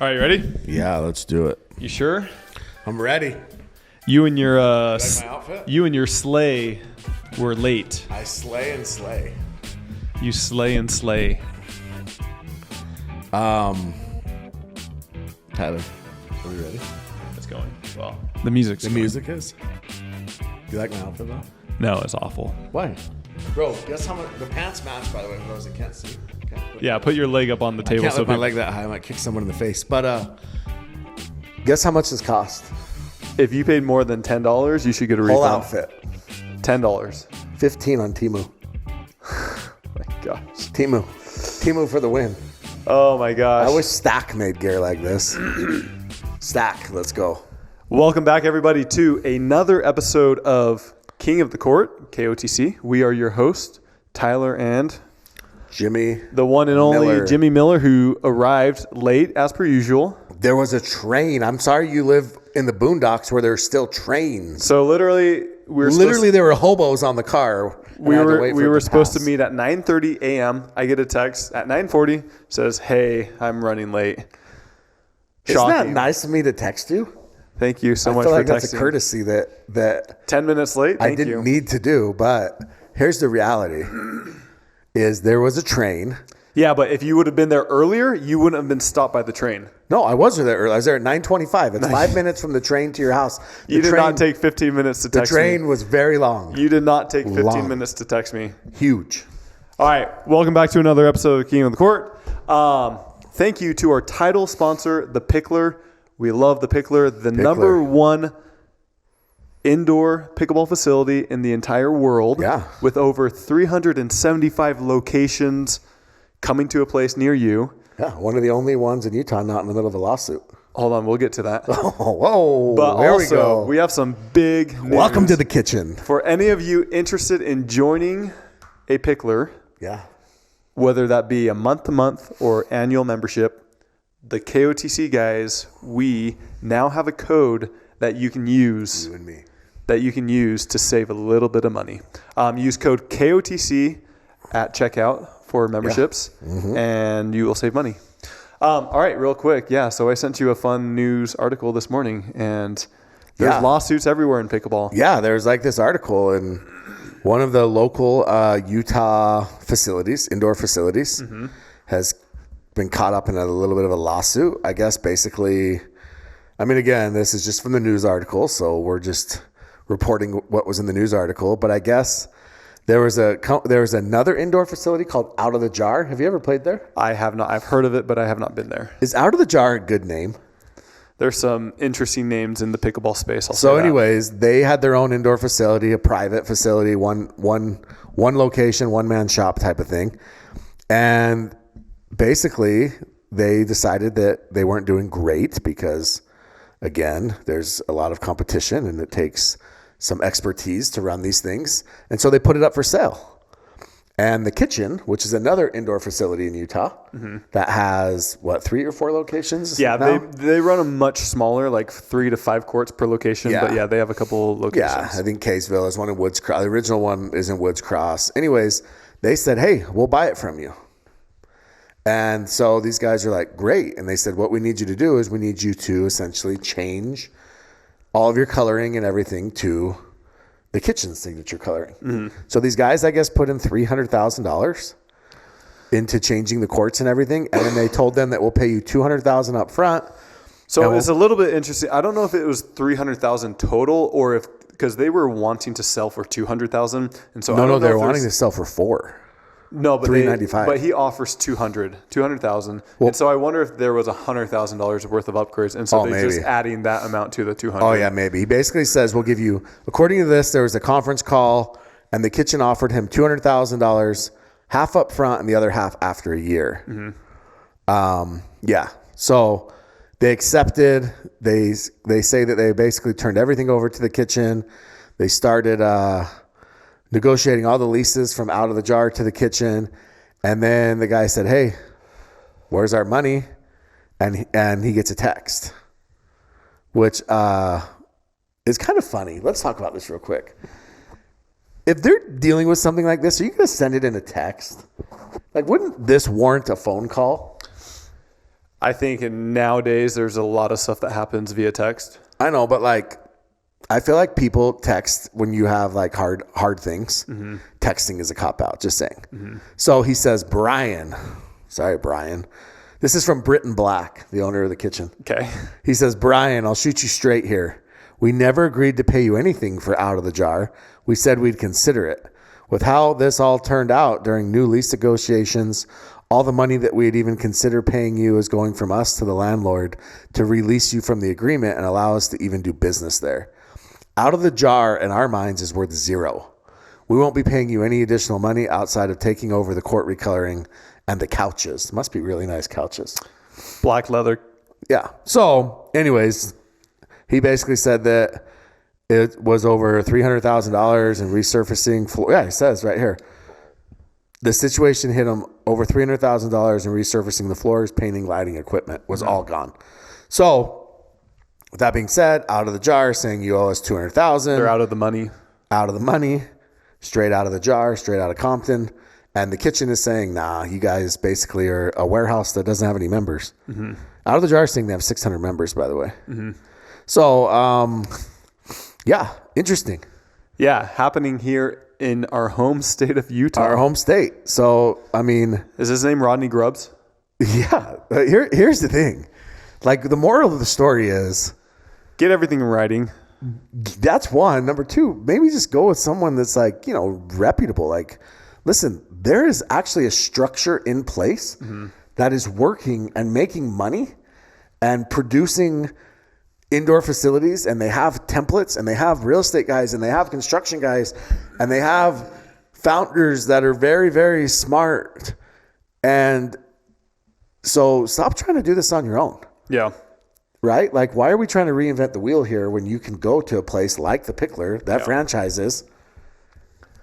All right, you ready? Yeah, let's do it. You sure? I'm ready. You and your like my outfit? you and your sleigh were late. I slay and slay. You slay and slay. Tyler, are we ready? It's going well. The music's The going. music is? You like my outfit though? No, it's awful. Why? Bro, guess how much the pants match, by the way, for those that can't see. Okay. Yeah, put your leg up on the table. Can't lift my people- leg that high. I might kick someone in the face. But guess how much this cost? If you paid more than $10, you should get a Whole refund. outfit. $10. 15 on Temu. My gosh. Temu for the win. Oh my gosh. I wish Stack made gear like this. Stack, let's go. Welcome back, everybody, to another episode of King of the Court, KOTC. We are your host, Tyler, and Jimmy. the one and only Miller. Jimmy Miller, who arrived late as per usual. There was a train. I'm sorry you live in the boondocks where there's still trains. So literally, There were hobos on the car. we were supposed to meet at 9:30 a.m. I get a text at 9:40 says, "Hey, I'm running late." Isn't that Shocking. nice of me to text you? Thank you so I much feel for like that's a texting. courtesy that 10 minutes late. I Thank didn't you. need to do. But here's the reality: is there was a train. Yeah, but if you would have been there earlier, you wouldn't have been stopped by the train. No, I was there early. I was there at 9:25. It's 5 minutes from the train to your house. You did not take 15 minutes to The text me. train was very long. You did not take 15 Long. minutes to text me. Huge. All right, welcome back to another episode of King of the Court. Thank you to our title sponsor, the Pickler. We love the Pickler, the number one indoor pickleball facility in the entire world. Yeah. With over 375 locations coming to a place near you. Yeah, one of the only ones in Utah not in the middle of a lawsuit. Hold on, we'll get to that. Oh, whoa. But there also, we go. have some big news. Welcome to the kitchen. For any of you interested in joining a Pickler, Yeah. whether that be a month-to-month or annual membership, the KOTC guys, we now have a code that you can use You and me. to save a little bit of money. Use code KOTC at checkout for memberships, and you will save money. All right, real quick. Yeah, so I sent you a fun news article this morning, and there's Yeah. lawsuits everywhere in pickleball. Yeah, there's like this article in one of the local Utah facilities, indoor facilities, has been caught up in a little bit of a lawsuit. I guess basically, I mean, again, this is just from the news article, so we're just reporting what was in the news article. But I guess there was another indoor facility called Out of the Jar. Have you ever played there? I have not. I've heard of it, but I have not been there. Is Out of the Jar a good name? There's some interesting names in the pickleball space. So anyways, they had their own indoor facility, a private facility, one location, one man shop type of thing. And basically they decided that they weren't doing great because, again, there's a lot of competition and it takes some expertise to run these things. And so they put it up for sale. And the Kitchen, which is another indoor facility in Utah that has, 3 or 4 locations? Yeah, now? they run them much smaller, like 3 to 5 courts per location. Yeah. But yeah, they have a couple locations. Yeah, I think Kaysville is one in Woods Cross. The original one is in Woods Cross. Anyways, they said, hey, we'll buy it from you. And so these guys are like, great. And they said, what we need you to do is we need you to essentially change all of your coloring and everything to the Kitchen signature coloring. So these guys, I guess, put in $300,000 into changing the courts and everything. And then they told them that we'll pay you $200,000 up front. So it's a little bit interesting. I don't know if it was $300,000 total or if because they were wanting to sell for $200,000, and so No, they were wanting to sell for $400,000. No, but $395,000. But he offers $200,000, and so I wonder if there was $100,000 worth of upgrades, and so they're just adding that amount to the $200,000. Oh yeah, maybe. He basically says we'll give you. According to this, there was a conference call, and the Kitchen offered him $200,000, half up front and the other half after a year. Yeah. So they accepted. They say that they basically turned everything over to the Kitchen. They started negotiating all the leases from Out of the Jar to the Kitchen. And then the guy said, hey, where's our money? And he gets a text, which is kind of funny. Let's talk about this real quick. If they're dealing with something like this, are you going to send it in a text? Like, wouldn't this warrant a phone call? I think nowadays there's a lot of stuff that happens via text. I know, but like, I feel like people text when you have like hard things. Mm-hmm. Texting is a cop out, just saying. Mm-hmm. So he says, Brian. This is from Britton Black, the owner of the kitchen. Okay. He says, Brian, I'll shoot you straight here. We never agreed to pay you anything for Out of the Jar. We said we'd consider it. With how this all turned out during new lease negotiations, all the money that we'd even consider paying you is going from us to the landlord to release you from the agreement and allow us to even do business there. Out of the Jar, in our minds, is worth zero. We won't be paying you any additional money outside of taking over the court recoloring and the couches. Must be really nice couches. Black leather. Yeah. So, anyways, he basically said that it was over $300,000 in resurfacing floor. Yeah, he says right here. The situation hit him over $300,000 in resurfacing the floors, painting, lighting equipment was all gone. So, with that being said, Out of the Jar saying you owe us $200,000. They're out of the money. Out of the money, straight out of the Jar, straight out of Compton. And the kitchen is saying, nah, you guys basically are a warehouse that doesn't have any members. Mm-hmm. Out of the Jar is saying they have 600 members, by the way. Mm-hmm. So, yeah, interesting. Yeah, happening here in our home state of Utah. Our home state. So, I mean... Is his name Rodney Grubbs? Yeah. Here's the thing. Like, the moral of the story is... Get everything in writing. That's one. Number two, maybe just go with someone that's like, reputable. Like, listen, there is actually a structure in place that is working and making money and producing indoor facilities, and they have templates, and they have real estate guys, and they have construction guys, and they have founders that are very, very smart. And so stop trying to do this on your own. Yeah. Right? Like, why are we trying to reinvent the wheel here when you can go to a place like the Pickler that franchises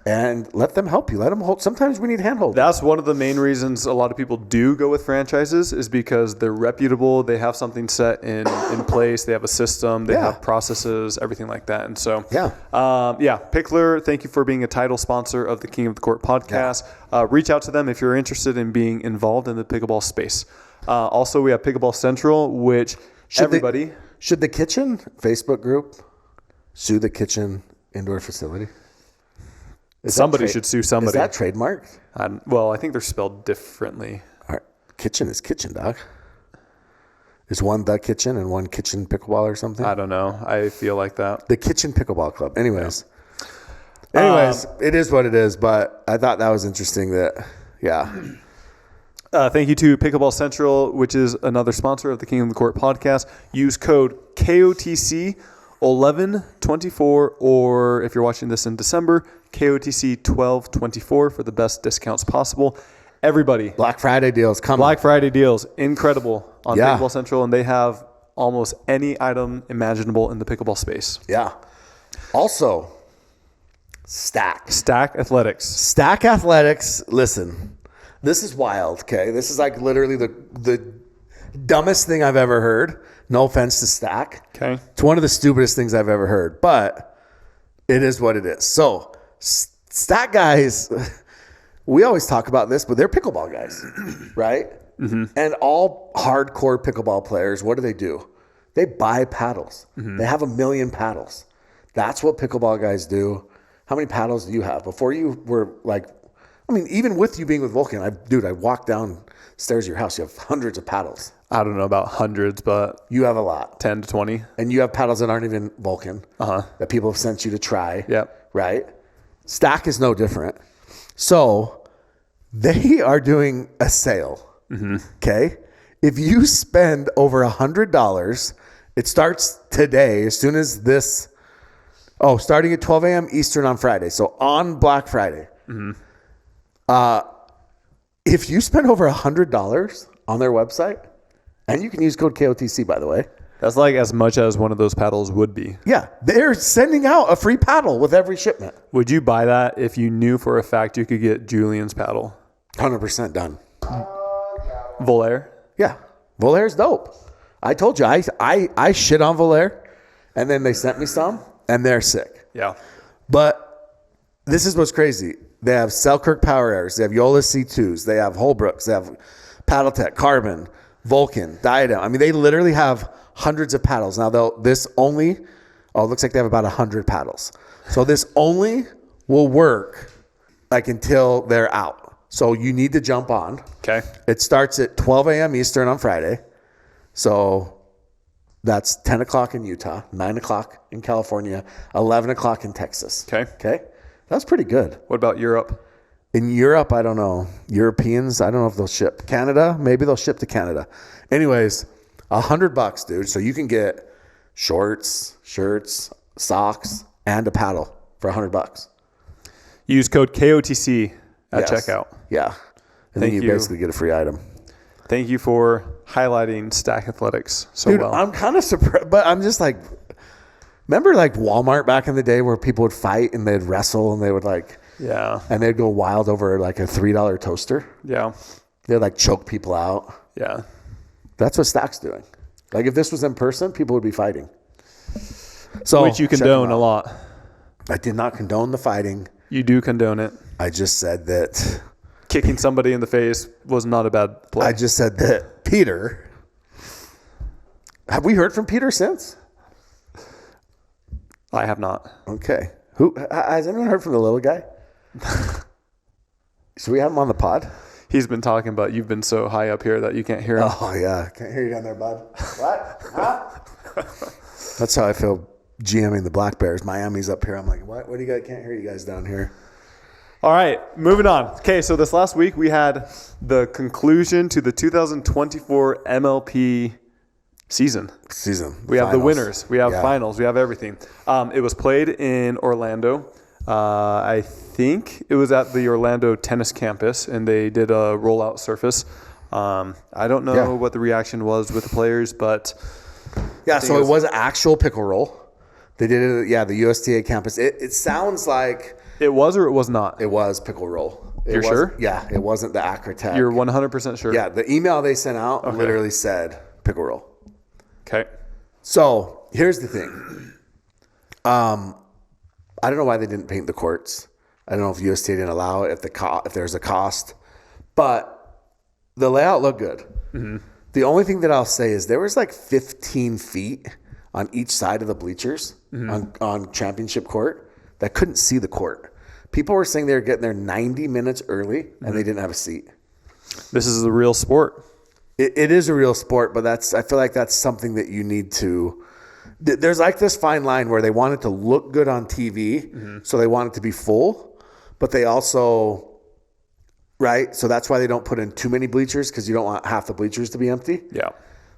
and let them help you? Let them hold. Sometimes we need handhold. That's one of the main reasons a lot of people do go with franchises, is because they're reputable. They have something set in place. They have a system. They have processes, everything like that. And so, Pickler, thank you for being a title sponsor of the King of the Court podcast. Yeah. Reach out to them if you're interested in being involved in the pickleball space. Also, we have Pickleball Central, which should the kitchen Facebook group sue the kitchen indoor facility? Somebody should sue somebody. Is that trademarked? Well, I think they're spelled differently. All right. Kitchen is kitchen, dog. Is one the kitchen and one kitchen pickleball or something? I don't know. I feel like that. The kitchen pickleball club. Anyways, it is what it is. But I thought that was interesting. Thank you to Pickleball Central, which is another sponsor of the King of the Court podcast. Use code KOTC 1124, or if you're watching this in December, KOTC 1224 for the best discounts possible. Everybody. Black Friday deals coming. Black Friday deals. Incredible on Pickleball Central, and they have almost any item imaginable in the pickleball space. Yeah. Also, Stack Athletics. Stack Athletics. Listen, this is wild, okay? This is like literally the dumbest thing I've ever heard. No offense to Stack. Okay. It's one of the stupidest things I've ever heard, but it is what it is. So, Stack guys, we always talk about this, but they're pickleball guys, right? Mm-hmm. And all hardcore pickleball players, what do? They buy paddles. Mm-hmm. They have 1 million paddles. That's what pickleball guys do. How many paddles do you have? Before you were like, even with you being with Vulcan, I walked downstairs to your house. You have hundreds of paddles. I don't know about hundreds, but you have a lot. 10 to 20. And you have paddles that aren't even Vulcan that people have sent you to try. Yep. Right? Stack is no different. So they are doing a sale. Mm-hmm. Okay? If you spend over $100, it starts today as soon as this. Starting at 12 a.m. Eastern on Friday. So on Black Friday. Mm-hmm. If you spend over $100 on their website, and you can use code KOTC, by the way. That's like as much as one of those paddles would be. Yeah. They're sending out a free paddle with every shipment. Would you buy that if you knew for a fact you could get Julian's paddle? 100% done. Volair? Yeah. Volaire's dope. I told you, I shit on Volair, and then they sent me some, and they're sick. Yeah. But this is what's crazy. They have Selkirk Power Airs. They have Yola C2s. They have Holbrooks. They have Paddle Tech, Carbon, Vulcan, Diadem. I mean, they literally have hundreds of paddles. Now, it looks like they have about 100 paddles. So this only will work like until they're out. So you need to jump on. Okay. It starts at 12 a.m. Eastern on Friday. So that's 10 o'clock in Utah, 9 o'clock in California, 11 o'clock in Texas. Okay. That's pretty good. What about Europe? In Europe, I don't know. Europeans, I don't know if they'll ship. Canada, maybe they'll ship to Canada. Anyways, $100, dude. So you can get shorts, shirts, socks, and a paddle for $100. Use code KOTC at checkout. Yeah. And then you basically get a free item. Thank you for highlighting Stack Athletics so Dude, well. I'm kind of surprised, but I'm just like, remember like Walmart back in the day where people would fight and they'd wrestle and they would like, and they'd go wild over like a $3 toaster. Yeah. They'd like choke people out. Yeah. That's what Stack's doing. Like if this was in person, people would be fighting. So which you condone a lot. I did not condone the fighting. You do condone it. I just said that kicking somebody in the face was not a bad play. I just said that Peter. Have we heard from Peter since? I have not. Okay. Who has anyone heard from the little guy? Should we have him on the pod? He's been talking about you've been so high up here that you can't hear him. Oh yeah, can't hear you down there, bud. What? Huh? That's how I feel GMing the Black Bears. Miami's up here. I'm like, what? What do you guys? Can't hear you guys down here. All right, moving on. Okay, so this last week we had the conclusion to the 2024 MLP season. We have the winners. We have finals. We have everything. It was played in Orlando. I think it was at the Orlando tennis campus, and they did a rollout surface. I don't know what the reaction was with the players, but so it was actual pickle roll. They did it at the USTA campus. It sounds like it was or it was not. It was pickle roll. You're sure? Yeah, it wasn't the Acrotech. You're 100% sure? Yeah, the email they sent out literally said pickle roll. Okay. So here's the thing. I don't know why they didn't paint the courts. I don't know if USTA didn't allow it, if there's a cost. But the layout looked good. Mm-hmm. The only thing that I'll say is there was like 15 feet on each side of the bleachers on championship court that couldn't see the court. People were saying they were getting there 90 minutes early and they didn't have a seat. This is a real sport. It is a real sport, but I feel like that's something that you need to. There's like this fine line where they want it to look good on TV, so they want it to be full, but they also, right? So that's why they don't put in too many bleachers because you don't want half the bleachers to be empty. Yeah.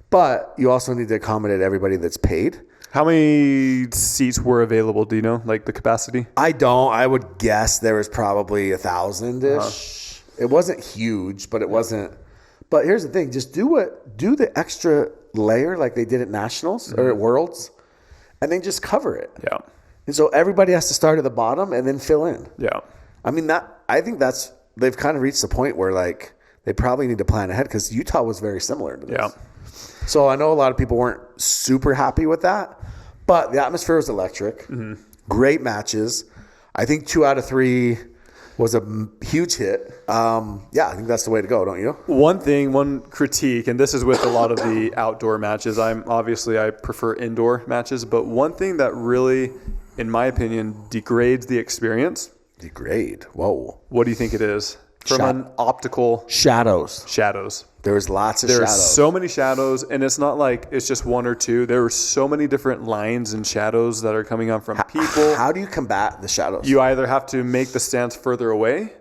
But you also need to accommodate everybody that's paid. How many seats were available? Do you know, like the capacity? I don't. I would guess there was probably 1,000-ish. It wasn't huge, but it wasn't. But here's the thing: just do the extra layer like they did at Nationals or at Worlds, and then just cover it. Yeah. And so everybody has to start at the bottom and then fill in. Yeah. I mean I think they've kind of reached the point where like they probably need to plan ahead because Utah was very similar to this. Yeah. So I know a lot of people weren't super happy with that, but the atmosphere was electric. Mm-hmm. Great matches. I think 2 out of 3 was a huge hit. I think that's the way to go, don't you? One critique, and this is with a lot of the outdoor matches. I prefer indoor matches, but one thing that really, in my opinion, degrades the experience. Degrade? Whoa. What do you think it is? From an optical... Shadows. There was lots of shadows. There's so many shadows, and it's not like it's just 1 or 2. There were so many different lines and shadows that are coming on from people. How do you combat the shadows? You either have to make the stands further away,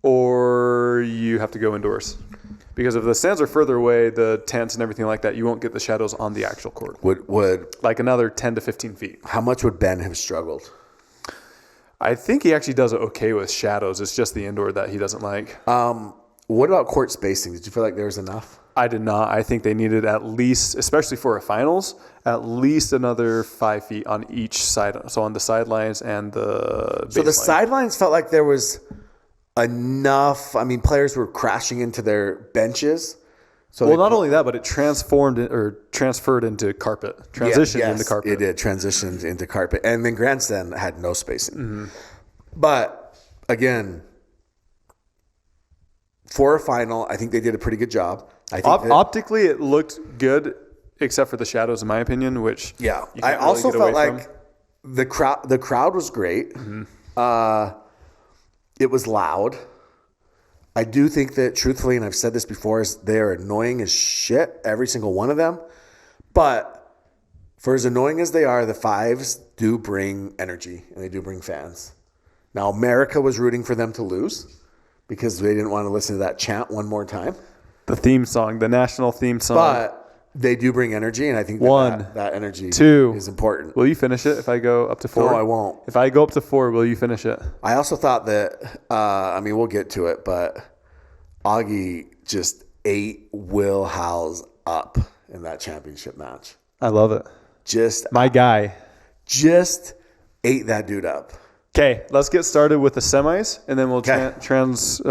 or you have to go indoors. Because if the stands are further away, the tents and everything like that, you won't get the shadows on the actual court. Would like another 10 to 15 feet. How much would Ben have struggled? I think he actually does okay with shadows. It's just the indoor that he doesn't like. What about court spacing? Did you feel like there was enough? I did not. I think they needed at least, especially for a finals, at least another 5 feet on each side. So on the sidelines and the baseline. So the sidelines felt like there was enough. I mean, players were crashing into their benches. So not only that, but it transferred into carpet. Transitioned into carpet. It did. Transitioned into carpet. And then grandstand had no spacing. Mm-hmm. But again, for a final, I think they did a pretty good job. I think optically it looked good, except for the shadows, in my opinion. Which yeah, you I can't really also get felt away like from. the crowd was great. It was loud. I do think that, truthfully, and I've said this before, is they're annoying as shit, every single one of them. But for as annoying as they are, the fives do bring energy and they do bring fans. Now, America was rooting for them to lose because they didn't want to listen to that chant one more time. The theme song, the national theme song. But they do bring energy, and I think that energy is important. Will you finish it if I go up to 4? No, I won't. If I go up to 4, will you finish it? I also thought that, we'll get to it, but Augie just ate Will Howes up in that championship match. I love it. My guy. Just ate that dude up. Okay, let's get started with the semis, and then we'll transition.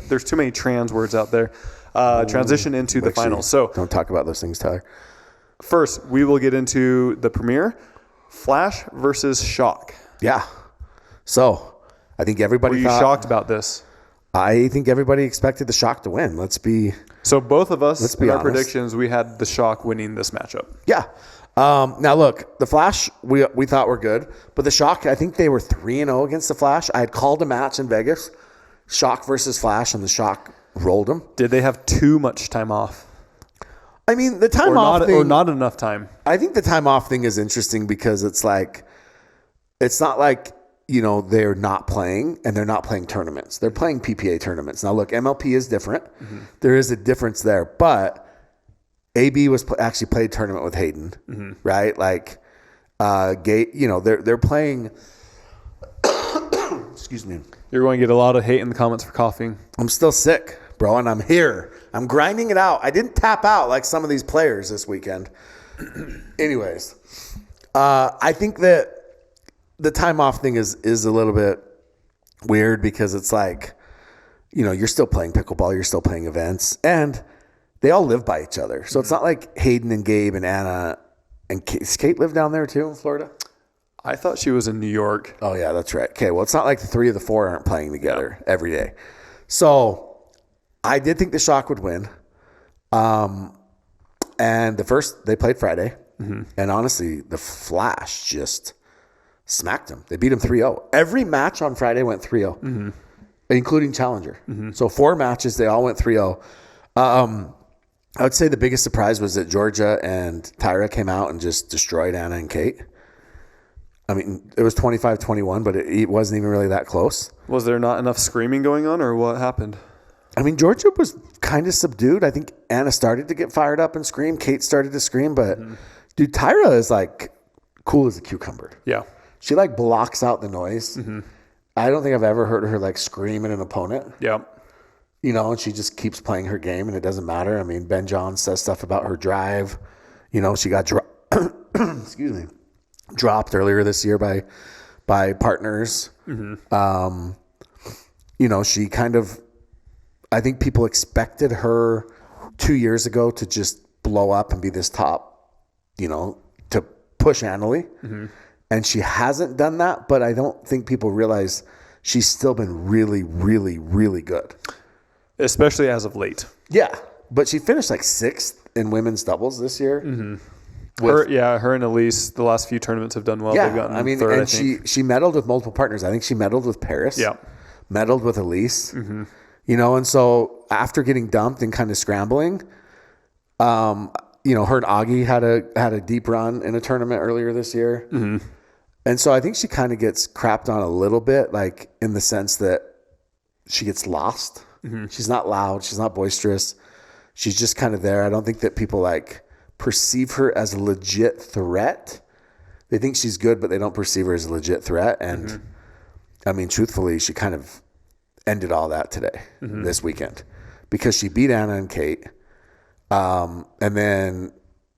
There's too many trans words out there. Transition into the finals. So don't talk about those things, Tyler. First, we will get into the premiere, Flash versus Shock. Yeah. So I think everybody Were you shocked about this? I think everybody expected the Shock to win. So both of us, in our honest. predictions, we had the Shock winning this matchup. Yeah. Now look, the Flash we thought were good, but the Shock, I think they were 3-0 against the Flash. I had called a match in Vegas, Shock versus Flash, and the Shock rolled them. Did they have too much time off? I mean, the time off thing, or not enough time. I think the time off thing is interesting because it's not like, they're not playing and they're not playing tournaments. They're playing PPA tournaments. Now look, MLP is different. Mm-hmm. There is a difference there, but AB actually played tournament with Hayden, right? They're playing. Excuse me. You're going to get a lot of hate in the comments for coughing. I'm still sick, bro, and I'm here. I'm grinding it out. I didn't tap out like some of these players this weekend. Anyways, I think that the time off thing is a little bit weird because it's you're still playing pickleball, you're still playing events, and they all live by each other. So it's not like Hayden and Gabe and Anna and Kate. Does Kate live down there too in Florida? I thought she was in New York. Oh, yeah, that's right. Okay, well, it's not like the 3 of the 4 aren't playing together every day. So I did think the Shock would win. And they played Friday. Mm-hmm. And honestly, the Flash just smacked them. They beat them 3-0. Every match on Friday went 3-0, including Challenger. Mm-hmm. So 4 matches, they all went 3-0. I would say the biggest surprise was that Georgia and Tyra came out and just destroyed Anna and Kate. I mean, it was 25-21, but it wasn't even really that close. Was there not enough screaming going on, or what happened? I mean, Georgia was kind of subdued. I think Anna started to get fired up and scream. Kate started to scream, but dude, Tyra is cool as a cucumber. Yeah. She blocks out the noise. Mm-hmm. I don't think I've ever heard her scream at an opponent. Yeah. And she just keeps playing her game, and it doesn't matter. I mean, Ben John says stuff about her drive. She got excuse me, dropped earlier this year by partners. Mm-hmm. She kind of, I think people expected her 2 years ago to just blow up and be this top, to push Annalie. Mm-hmm. And she hasn't done that, but I don't think people realize she's still been really, really, really good. Especially as of late. Yeah. But she finished 6th in women's doubles this year. Mm-hmm. Her and Elise, the last few tournaments have done well. Yeah, they've gotten third, and she medaled with multiple partners. I think she medaled with Paris. Yeah. Medaled with Elise. Mm-hmm. And so after getting dumped and kind of scrambling, her and Augie had a deep run in a tournament earlier this year. Mm-hmm. And so I think she kind of gets crapped on a little bit, in the sense that she gets lost. Mm-hmm. She's not loud. She's not boisterous. She's just kind of there. I don't think that people perceive her as a legit threat. They think she's good, but they don't perceive her as a legit threat. And I mean, truthfully, she kind of ended all that today, this weekend, because she beat Anna and Kate. And then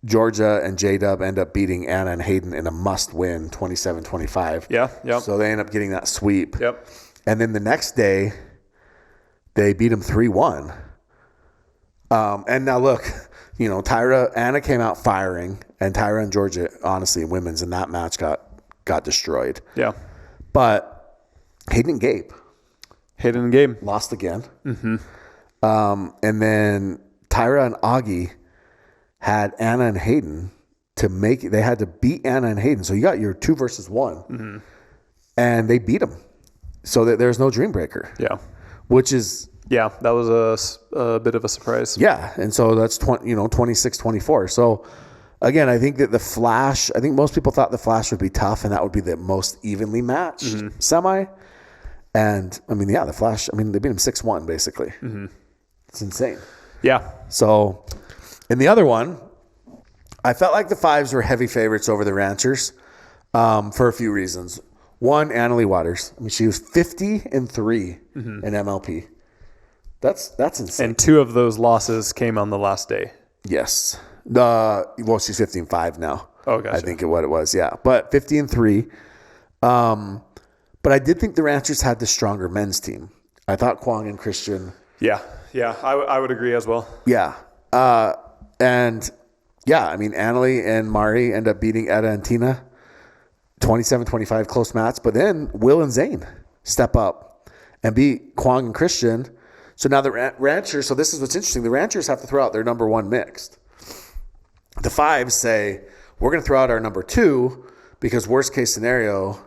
Georgia and J-Dub end up beating Anna and Hayden in a must-win 27-25. Yeah, yep. So they end up getting that sweep. Yep. And then the next day, they beat them 3-1. And now look, Anna came out firing, and Tyra and Georgia, honestly, in women's in that match got destroyed. Yeah. But Hayden and Gabe lost again. Mm-hmm. And then Tyra and Augie had Anna and Hayden they had to beat Anna and Hayden. So you got your 2 versus 1 and they beat them. So that there's no dream breaker. Yeah. Which is, yeah, that was a bit of a surprise. Yeah. And so that's 26-24. So again, I think that I think most people thought the Flash would be tough and that would be the most evenly matched semi. And I mean, yeah, the Flash, I mean, they beat him 6-1 basically. It's insane. Yeah. So in the other one, I felt like the Fives were heavy favorites over the Ranchers for a few reasons. One, Annalie Waters. I mean, she was 50-3 in MLP. That's insane. And 2 of those losses came on the last day. Yes. Well, she's 15-5 now. Oh, gotcha. I think what it was, yeah. But 50-3. But I did think the Ranchers had the stronger men's team. I thought Kwong and Christian. Yeah. I would agree as well. Yeah. And yeah, I mean, Annalie and Mari end up beating Etta and Tina 27-25 close match. But then Will and Zane step up and beat Kwong and Christian. So now the Ranchers, so this is what's interesting. The Ranchers have to throw out their number 1 mixed. The Fives say, we're going to throw out our number 2 because worst case scenario,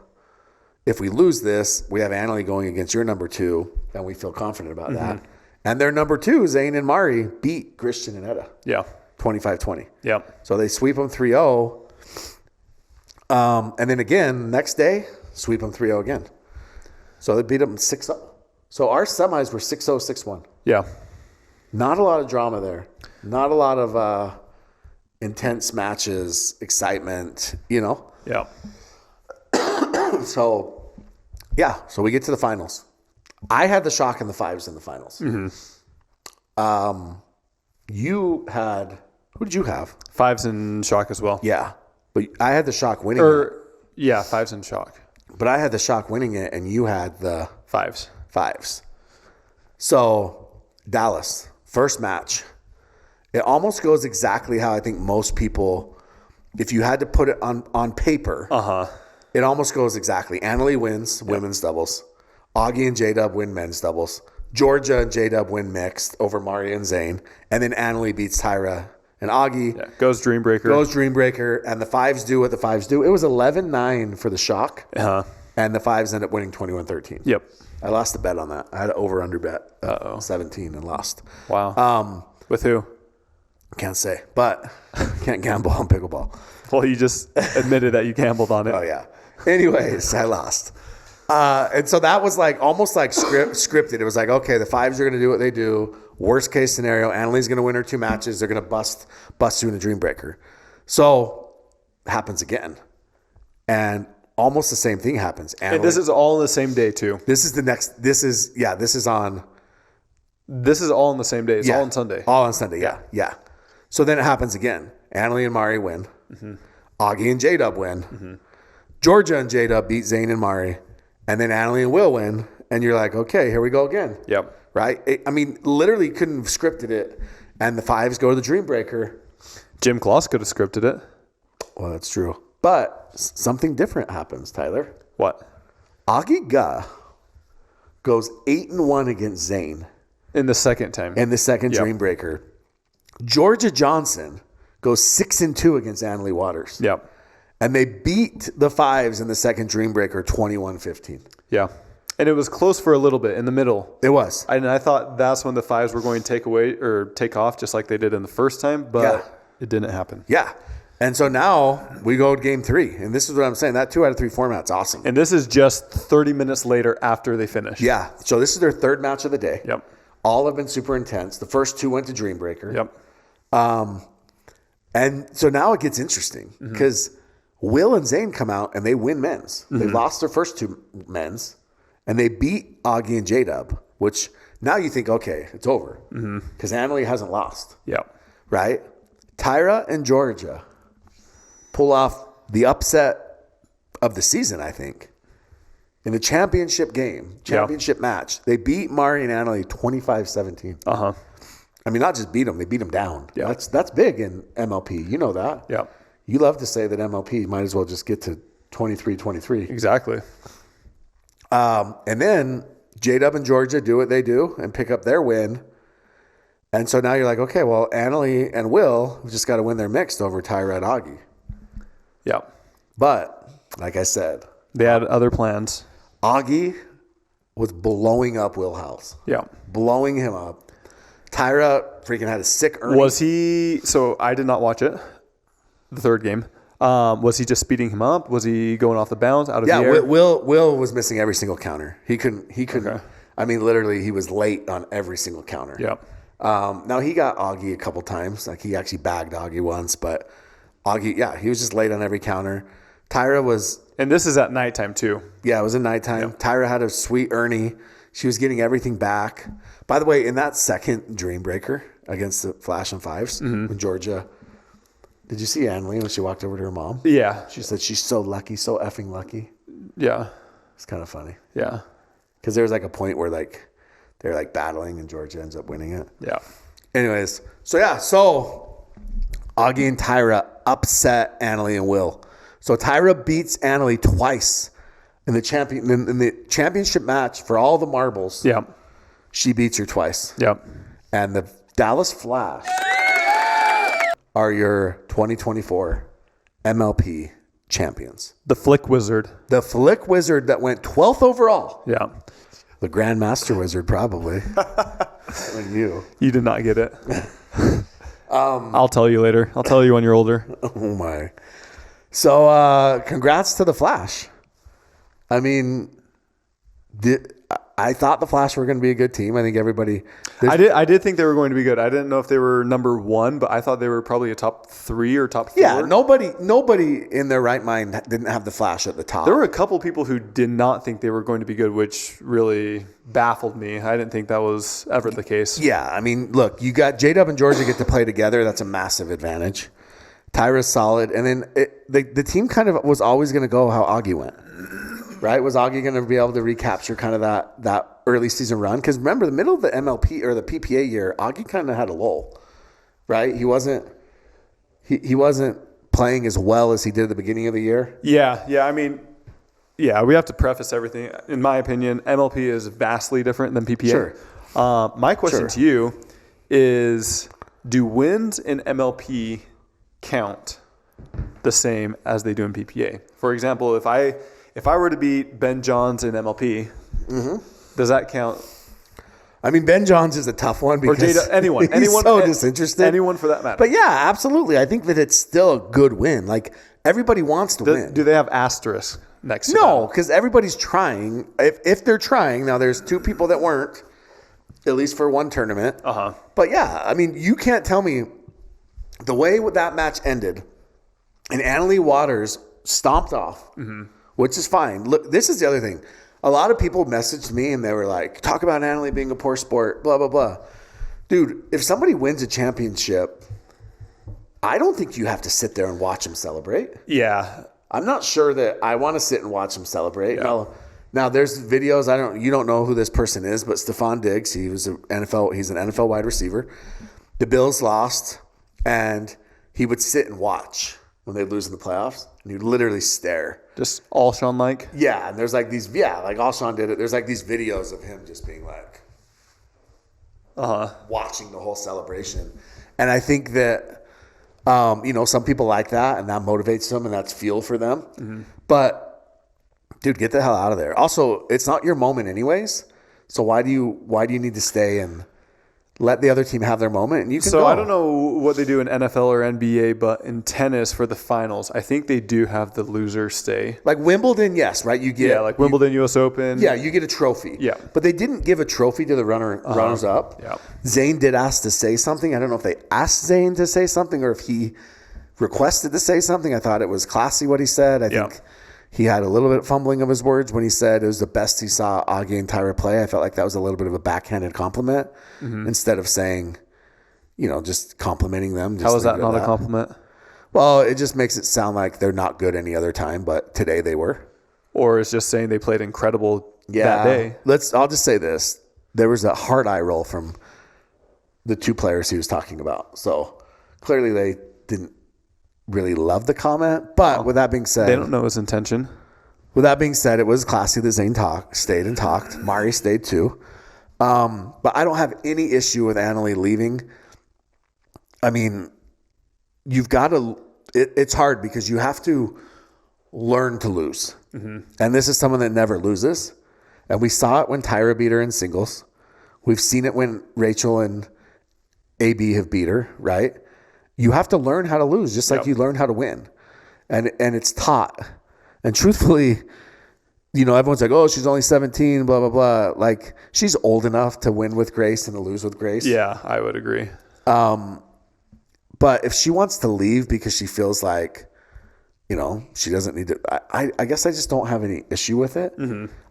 if we lose this, we have Annalie going against your number 2, and we feel confident about that. And their number 2, Zane and Mari, beat Christian and Etta. Yeah. 25-20. Yeah. So they sweep them 3-0. And then again, next day, sweep them 3-0 again. So they beat them 6-0. So our semis were 6-0, 6-1. Yeah. Not a lot of drama there. Not a lot of intense matches, excitement, Yeah. So, yeah. So we get to the finals. I had the shock in the Fives in the finals. You had... Who did you have? Fives in shock as well. Yeah. But I had the shock winning it. Yeah, Fives in shock. But I had the shock winning it, and you had the Fives. So, Dallas, first match. It almost goes exactly how I think most people, if you had to put it on paper, it almost goes exactly. Annalie wins women's doubles. Augie and J-Dub win men's doubles. Georgia and J-Dub win mixed over Mari and Zane. And then Annalie beats Tyra and Augie. Yeah, goes Dream Breaker. And the Fives do what the Fives do. It was 11-9 for the shock. And the Fives end up winning 21-13. Yep. I lost a bet on that. I had an over-under bet of 17 and lost. Wow. With who? Can't say, but can't gamble on pickleball. Well, you just admitted that you gambled on it. Oh, yeah. Anyways, I lost. And so that was like almost like scripted. It was like, okay, the Fives are going to do what they do. Worst case scenario, Annalie's going to win her 2 matches. They're going to bust you in a Dream Breaker. So it happens again. And almost the same thing happens. And this is all on the same day too. This is all on the same day. It's all on Sunday. All on Sunday, yeah. So then it happens again. Annalie and Mari win. Augie and J-Dub win. Georgia and J-Dub beat Zane and Mari. And then Annalie and Will win. And you're like, okay, here we go again. Yep. Right? Literally couldn't have scripted it. And the Fives go to the Dream Breaker. Jim Kloss could have scripted it. Well, that's true. But something different happens, Tyler. What? Augie Ga goes 8-1 against Zane. In the second time. In the second Dream Breaker. Georgia Johnson goes 6-2 against Annalie Waters. Yep. And they beat the Fives in the second Dream Breaker 21-15. Yeah. And it was close for a little bit in the middle. It was. And I thought that's when the Fives were going to take off just like they did in the first time, but it didn't happen. Yeah. And so now we go to game 3. And this is what I'm saying. That 2 out of 3 format's awesome. And this is just 30 minutes later after they finish. Yeah. So this is their 3rd match of the day. Yep. All have been super intense. The first 2 went to Dream Breaker. Yep. And so now it gets interesting because Will and Zane come out and they win men's. They lost their first 2 men's and they beat Augie and J-Dub, which now you think, okay, it's over because Annalie hasn't lost. Yep. Right? Tyra and Georgia pull off the upset of the season, I think. In the championship match, they beat Mari and Annalie 25-17. Not just beat them, they beat them down. Yeah. That's big in MLP. You know that. Yeah. You love to say that MLP might as well just get to 23-23. Exactly. And then J-Dub and Georgia do what they do and pick up their win. And so now you're like, okay, well, Annalie and Will have just got to win their mixed over Tyra and Augie. Yeah. But like I said, They had other plans. Augie was blowing up Will House. Yeah. Blowing him up. Tyra freaking had a sick Ernie. Was he, so I did not watch it, the third game. Was he just speeding him up? Was he going off the bounce, out of the air? Yeah, Will was missing every single counter. He couldn't. Okay. I mean, literally, he was late on every single counter. Yeah. Now, he got Augie a couple times. Like, he actually bagged Augie once. But Augie, yeah, he was just late on every counter. Tyra was... And this is at nighttime, too. Yeah, it was at nighttime. Yeah. Tyra had a sweet Ernie. She was getting everything back. By the way, in that second Dream Breaker against the Flash and Fives, when Georgia... Did you see Annalie when she walked over to her mom? Yeah. She said she's so lucky, so effing lucky. Yeah. It's kind of funny. Yeah. Because there was like a point where like they're like battling and Georgia ends up winning it. Yeah. Anyways, so Augie and Tyra upset Annalie and Will. So Tyra beats Annalie twice in the championship match for all the marbles. Yeah. She beats her twice. Yeah. And the Dallas Flash are your 2024 MLP champions. The Flick Wizard. The Flick Wizard that went 12th overall. Yeah. The Grandmaster Wizard, probably. Like you. You did not get it. I'll tell you later. I'll tell you when you're older. Oh, my. So, congrats to the Flash. I mean, I thought the Flash were going to be a good team. I think everybody... I did think they were going to be good. I didn't know if they were number one, but I thought they were probably a top 3 or top 4. Yeah, nobody in their right mind didn't have the Flash at the top. There were a couple people who did not think they were going to be good, which really baffled me. I didn't think that was ever the case. Yeah, I mean, look, you got J-Dub and Georgia get to play together. That's a massive advantage. Tyra's solid. And then the team kind of was always going to go how Augie went. Right? Was Augie going to be able to recapture kind of that early season run? Because remember, the middle of the MLP or the PPA year, Augie kind of had a lull. Right? He wasn't playing as well as he did at the beginning of the year. Yeah. I mean, yeah, we have to preface everything. In my opinion, MLP is vastly different than PPA. Sure. My question to you is, do wins in MLP count the same as they do in PPA? For example, if I were to beat Ben Johns in MLP, does that count? I mean, Ben Johns is a tough one because anyone, so disinterested. Anyone for that matter. But yeah, absolutely. I think that it's still a good win. Like, everybody wants to win. Do they have asterisks next to No, because everybody's trying. If they're trying, now there's 2 people that weren't, at least for one tournament. But yeah, I mean, you can't tell me the way that match ended and Annalie Waters stomped off. Which is fine. Look, this is the other thing. A lot of people messaged me and they were like, talk about Annalie being a poor sport, blah, blah, blah. Dude, if somebody wins a championship, I don't think you have to sit there and watch them celebrate. Yeah. I'm not sure that I want to sit and watch them celebrate. Yeah. Now there's videos, you don't know who this person is, but Stephon Diggs, he's an NFL wide receiver. The Bills lost, and he would sit and watch when they lose in the playoffs, and he'd literally stare. Just all Sean like? Yeah, and there's like these, like all Sean did it. There's like these videos of him just being like, watching the whole celebration. And I think that, some people like that, and that motivates them, and that's fuel for them. But, dude, get the hell out of there. Also, it's not your moment anyways. So why do you need to stay and let the other team have their moment, and you can go. I don't know what they do in NFL or NBA, but in tennis for the finals, I think they do have the loser stay. Like Wimbledon, yes, right? You get like Wimbledon, U.S. Open. Yeah, you get a trophy. Yeah. But they didn't give a trophy to the runners up. Yeah. Zayn did ask to say something. I don't know if they asked Zayn to say something or if he requested to say something. I thought it was classy what he said. I think he had a little bit of fumbling of his words when he said it was the best he saw Augie and Tyra play. I felt like that was a little bit of a backhanded compliment instead of saying, just complimenting them. How is that not a compliment? Well, it just makes it sound like they're not good any other time, but today they were. Or it's just saying they played incredible that day. I'll just say this. There was a hard eye roll from the 2 players he was talking about. So clearly they didn't really love the comment, but with that being said, they don't know his intention. With that being said, it was classy that Zayn stayed and talked. Mari stayed too. But I don't have any issue with Annalie leaving. I mean, you've got to, it's hard because you have to learn to lose. And this is someone that never loses. And we saw it when Tyra beat her in singles. We've seen it when Rachel and AB have beat her, right? You have to learn how to lose, just like you learn how to win. And it's taught. And truthfully, you know, everyone's like, oh, she's only 17, blah, blah, blah. Like, she's old enough to win with grace and to lose with grace. Yeah, I would agree. But if she wants to leave because she feels like, you know, she doesn't need to, I guess I just don't have any issue with it.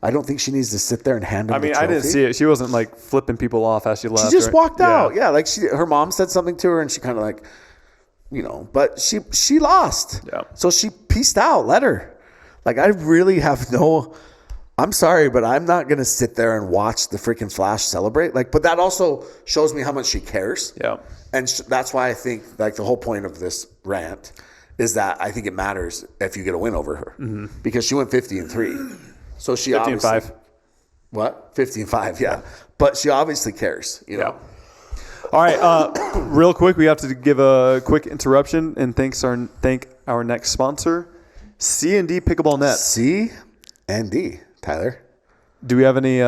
I don't think she needs to sit there and hand them the trophy. I didn't see it. She wasn't like flipping people off as she left. She just walked out. Yeah, like her mom said something to her and she kind of like, you know, but she lost. Yeah. So she peaced out. Let her. Like, I really have I'm sorry, but I'm not going to sit there and watch the freaking Flash celebrate. Like, but that also shows me how much she cares. Yeah. And that's why I think, like, the whole point of this rant is that I think it matters if you get a win over her. Because she went 50-3. So she 50-5. What? 50-5, yeah. But she obviously cares, you know. All right, real quick, we have to give a quick interruption and thank our next sponsor, C&D Pickleball Net. C&D, Tyler. Do we have any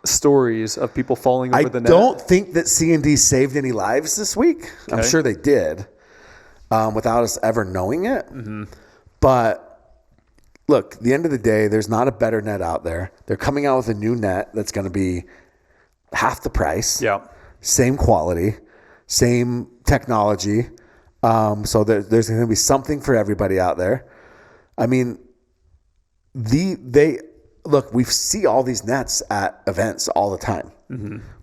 stories of people falling over the net? I don't think that C&D saved any lives this week. Okay. I'm sure they did, without us ever knowing it. But look, at the end of the day, there's not a better net out there. They're coming out with a new net that's going to be half the price. Yeah. Same quality, same technology. So there's going to be something for everybody out there. I mean, look, we see all these nets at events all the time.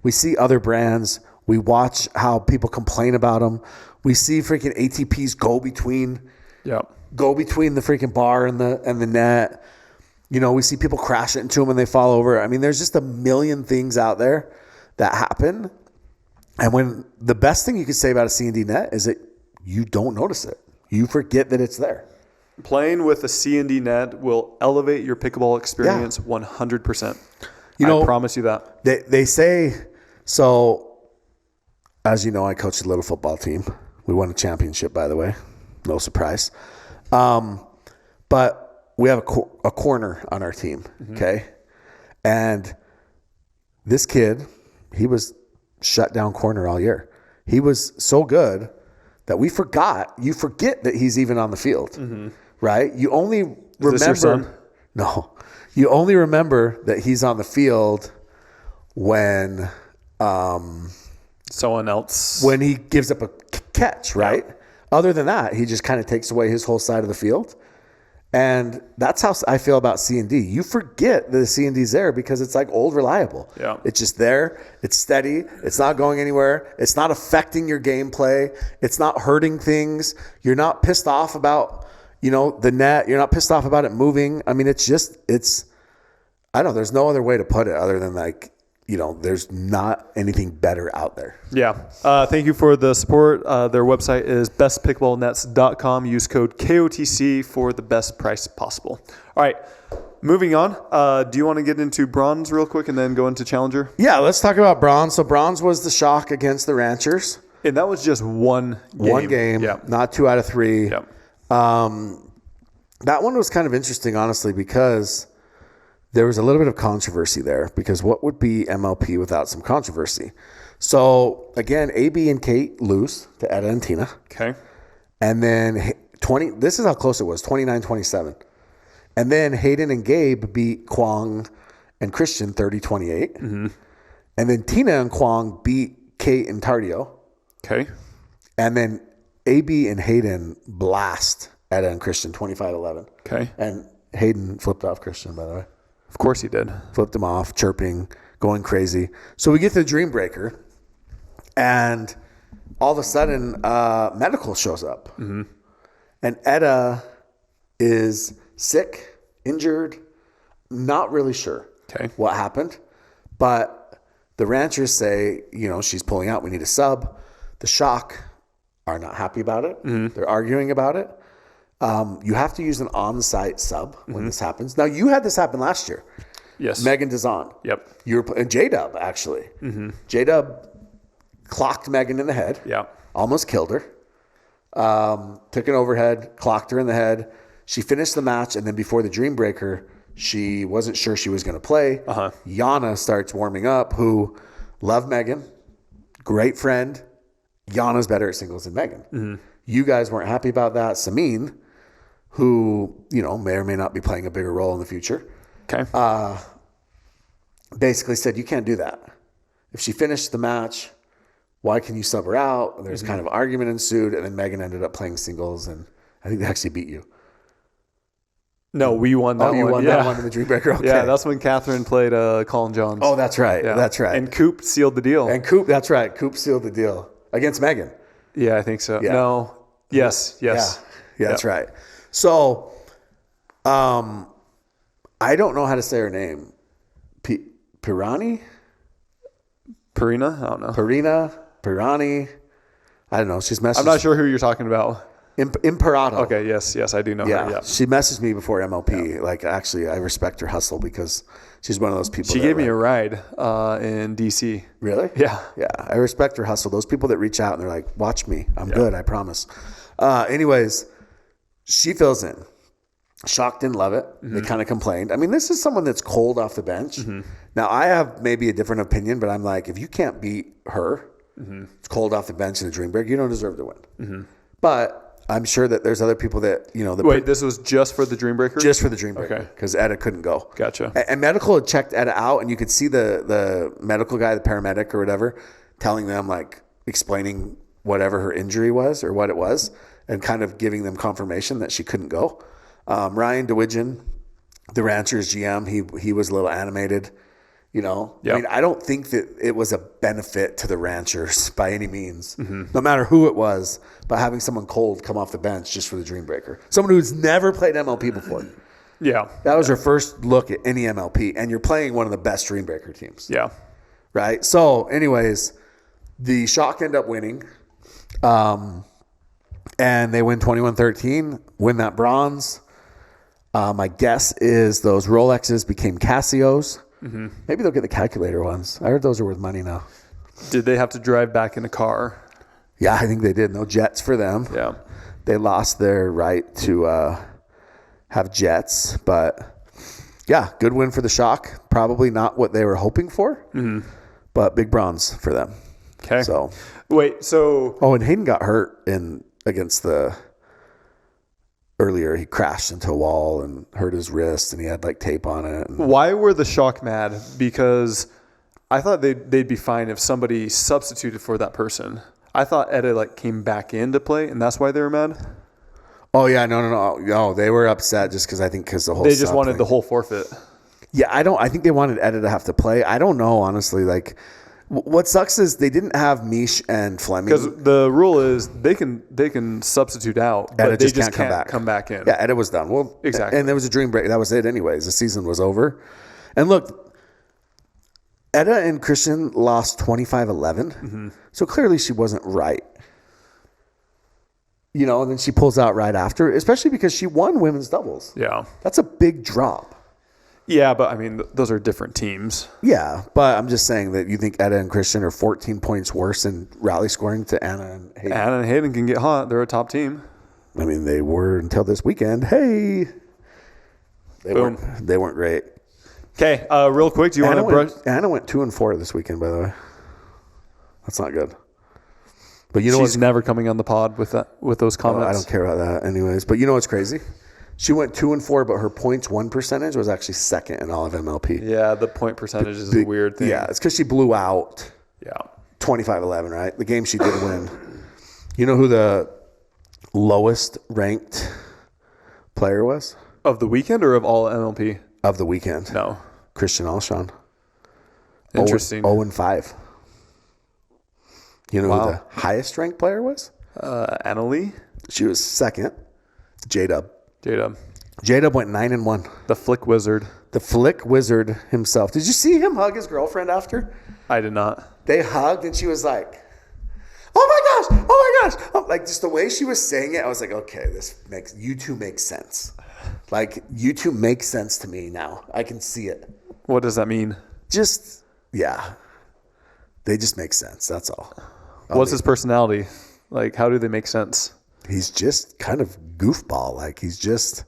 We see other brands. We watch how people complain about them. We see freaking ATPs go between the freaking bar and the net. You know, we see people crash into them and they fall over. I mean, there's just a million things out there that happen. And when the best thing you could say about a C&D net is that you don't notice it. You forget that it's there. Playing with a C&D net will elevate your pickleball experience 100%. I promise you that. They say, so as you know, I coach a little football team. We won a championship, by the way. No surprise. But we have a corner on our team, okay? And this kid, he was shut down corner all year. He was so good that you forget that he's even on the field, right? You only remember. Is this your son? No, you only remember that he's on the field when someone else, when he gives up a catch, right? Yeah. Other than that, he just kind of takes away his whole side of the field. And that's how I feel about C&D. You forget that the C&D's there because it's like old reliable. Yeah. It's just there. It's steady. It's not going anywhere. It's not affecting your gameplay. It's not hurting things. You're not pissed off about, the net. You're not pissed off about it moving. I mean, I don't know. There's no other way to put it other than there's not anything better out there. Yeah. Thank you for the support. Their website is bestpickleballnets.com. Use code KOTC for the best price possible. All right. Moving on. Do you want to get into bronze real quick and then go into challenger? Yeah, let's talk about bronze. So bronze was the shock against the Ranchers. And that was just one game. One game, not 2 out of 3. Yeah. That one was kind of interesting, honestly, because there was a little bit of controversy there, because what would be MLP without some controversy? So, again, AB and Kate lose to Etta and Tina. Okay. And then this is how close it was, 29-27. And then Hayden and Gabe beat Kwong and Christian 30-28. And then Tina and Kwong beat Kate and Tardio. Okay. And then AB and Hayden blast Etta and Christian 25-11. Okay. And Hayden flipped off Christian, by the way. Of course he did. Flipped him off, chirping, going crazy. So we get to the Dream Breaker, and all of a sudden, medical shows up. And Etta is sick, injured, not really sure what happened. But the Ranchers say, she's pulling out. We need a sub. The Shock are not happy about it. They're arguing about it. You have to use an on-site sub when this happens. Now, you had this happen last year. Yes. Megan Dazan. Yep. And J-Dub, actually. Mm-hmm. J-Dub clocked Megan in the head. Yeah. Almost killed her. Took an overhead, clocked her in the head. She finished the match, and then before the Dream Breaker, she wasn't sure she was going to play. Yana starts warming up, who loved Megan, great friend. Yana's better at singles than Megan. Mm-hmm. You guys weren't happy about that. Samin, who, may or may not be playing a bigger role in the future, basically said, you can't do that. If she finished the match, why can you sub her out? There's kind of argument ensued, and then Megan ended up playing singles, and I think they actually beat you. No, we won that one. Oh, you won that one in the Dream Breaker? Okay. Yeah, that's when Catherine played Colin Johns. Oh, that's right. Yeah. That's right. And Coop sealed the deal. That's right. Coop sealed the deal against Megan. Yeah, I think so. Yeah. No. Yes. Yeah, that's right. So, I don't know how to say her name. Pirani? Purina? I don't know. Pirani. I don't know. She's messaged. I'm not sure who you're talking about. Imperato. Okay, yes, I do know her. Yeah. She messaged me before MLP. Yeah. Like, actually, I respect her hustle because she's one of those people. She gave me a ride in DC. Really? Yeah. Yeah, I respect her hustle. Those people that reach out and they're like, watch me. I'm good, I promise. Anyways, she fills in. Shock didn't love it. Mm-hmm. They kind of complained. I mean, this is someone that's cold off the bench. Mm-hmm. Now, I have maybe a different opinion, but I'm like, if you can't beat her, it's cold off the bench in the Dream Break, you don't deserve to win. Mm-hmm. But I'm sure that there's other people that, Wait, this was just for the Dream Breaker? Just for the Dream Breaker. Okay. Because Etta couldn't go. Gotcha. And medical had checked Etta out, and you could see the medical guy, the paramedic or whatever, telling them, like, explaining whatever her injury was or what it was, and kind of giving them confirmation that she couldn't go. Ryan DeWidgeon, the Ranchers GM, he was a little animated. Yep. I mean, I don't think that it was a benefit to the Ranchers by any means, no matter who it was, but having someone cold come off the bench just for the Dream Breaker. Someone who's never played MLP before. Yeah. That was her first look at any MLP, and you're playing one of the best Dream Breaker teams. Yeah. Right? So, anyways, the Shock end up winning, and they win 21-13, win that bronze. My guess is those Rolexes became Casios. Mm-hmm. Maybe they'll get the calculator ones. I heard those are worth money now. Did they have to drive back in a car? Yeah, I think they did. No jets for them. Yeah. They lost their right to have jets. But, yeah, good win for the Shock. Probably not what they were hoping for, but big bronze for them. Okay. So, wait, so... Oh, and Hayden got hurt against the... Earlier, he crashed into a wall and hurt his wrist, and he had like tape on it. Why were the Shock mad? Because I thought they'd be fine if somebody substituted for that person. I thought Etta came back in to play, and that's why they were mad. Oh yeah, no. They were upset just because the whole. They just wanted the whole forfeit. Yeah, I think they wanted Etta to have to play. I don't know, honestly. What sucks is they didn't have Mish and Fleming. Because the rule is they can substitute out, but Etta they just can't come back in. Yeah, Etta was done. Well, exactly. And there was a Dream Break. That was it anyways. The season was over. And look, Etta and Christian lost 25-11. Mm-hmm. So clearly she wasn't right. And then she pulls out right after, especially because she won women's doubles. Yeah. That's a big drop. Yeah, but I mean, those are different teams. Yeah, but I'm just saying that you think Etta and Christian are 14 points worse in rally scoring to Anna and Hayden. Anna and Hayden can get hot. They're a top team. I mean, they were until this weekend. Hey, they weren't great. Okay, real quick, do you want to brush? Anna went 2-4 this weekend, by the way. That's not good. But she's never coming on the pod with those comments. I don't care about that, anyways. But you know what's crazy? She went 2-4, but her points won percentage was actually second in all of MLP. Yeah, the point percentage is a weird thing. Yeah, it's because she blew out. Yeah, 25-11, right? The game she did win. You know who the lowest ranked player was of the weekend or of all MLP? Of the weekend. No, Christian Alshon. Interesting. 0-5. You know who the highest ranked player was? Annalie. She was second. J-Dub. J-Dub went 9-1. The Flick Wizard. The Flick Wizard himself. Did you see him hug his girlfriend after? I did not. They hugged and she was like, "Oh my gosh. Oh, like just the way she was saying it, I was like, okay, you two make sense. Like you two make sense to me now. I can see it. What does that mean? Just, yeah. They just make sense. That's all. What's his personality? Like, how do they make sense? He's just kind of goofball. Like, he's just...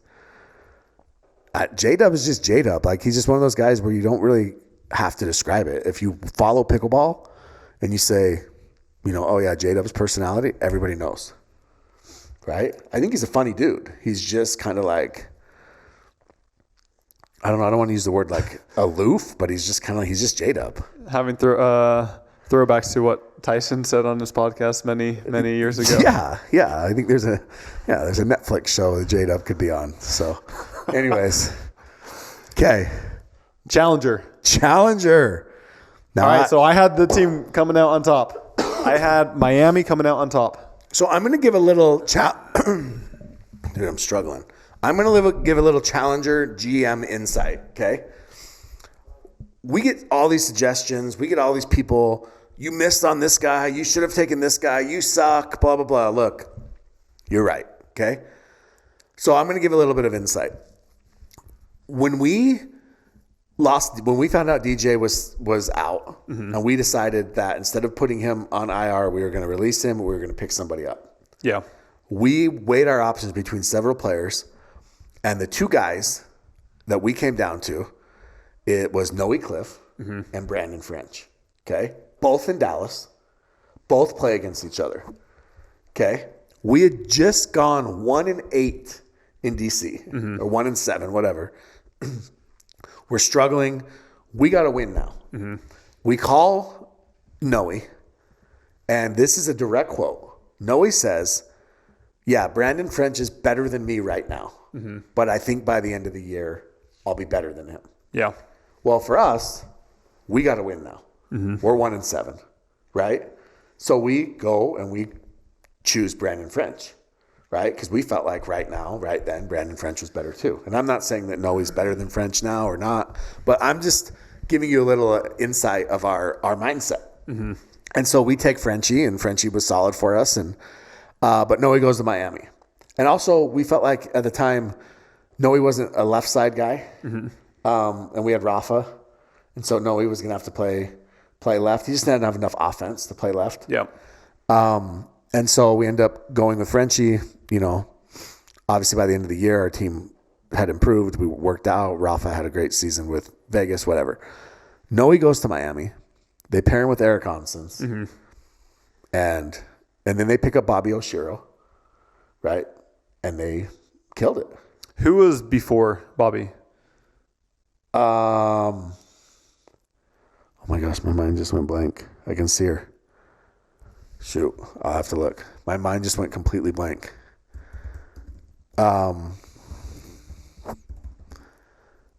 J-Dub is just J-Dub. Like, he's just one of those guys where you don't really have to describe it. If you follow pickleball and you say, oh, yeah, J-Dub's personality, everybody knows. Right? I think he's a funny dude. He's just kind of like... I don't know. I don't want to use the word like aloof, but he's just J-Dub. Having throwbacks to what Tyson said on his podcast many years ago. Yeah. I think there's a Netflix show that J-Dub could be on. So, anyways, okay. Challenger. Now, all right, so I had the team coming out on top. I had Miami coming out on top. So I'm going to give a little Dude, I'm struggling. I'm going to give a little Challenger GM insight, okay? We get all these suggestions. We get all these people. You missed on this guy. You should have taken this guy. You suck, blah, blah, blah. Look, you're right, okay? So I'm going to give a little bit of insight. When we found out DJ was out, and we decided that instead of putting him on IR, we were going to release him. We were going to pick somebody up. Yeah. We weighed our options between several players, and the two guys that we came down to, it was Noe Cliff and Brandon French. Okay? Both in Dallas. Both play against each other. Okay? We had just gone 1-8 in DC, or 1-7, whatever. We're struggling. We got to win now. We call Noe, and this is a direct quote. Noe says, yeah, Brandon French is better than me right now. But I think by the end of the year, I'll be better than him. Yeah. Well, for us, we got to win now. We're 1-7, right? So we go and we choose Brandon French, right? Because we felt like right then, Brandon French was better too. And I'm not saying that Noe's better than French now or not, but I'm just giving you a little insight of our mindset. And so we take Frenchie, and Frenchie was solid for us. And but Noe goes to Miami. And also, we felt like at the time, Noe wasn't a left side guy. And we had Rafa. And so Noe was going to have to play left. He just didn't have enough offense to play left. Yeah. And so we end up going with Frenchie. Obviously by the end of the year, our team had improved. We worked out. Rafa had a great season with Vegas, whatever. Noe goes to Miami. They pair him with Eric Onsens. And then they pick up Bobby Oshiro, right? And they killed it. Who was before Bobby? Oh my gosh, my mind just went blank. I can see her. Shoot, I'll have to look. My mind just went completely blank.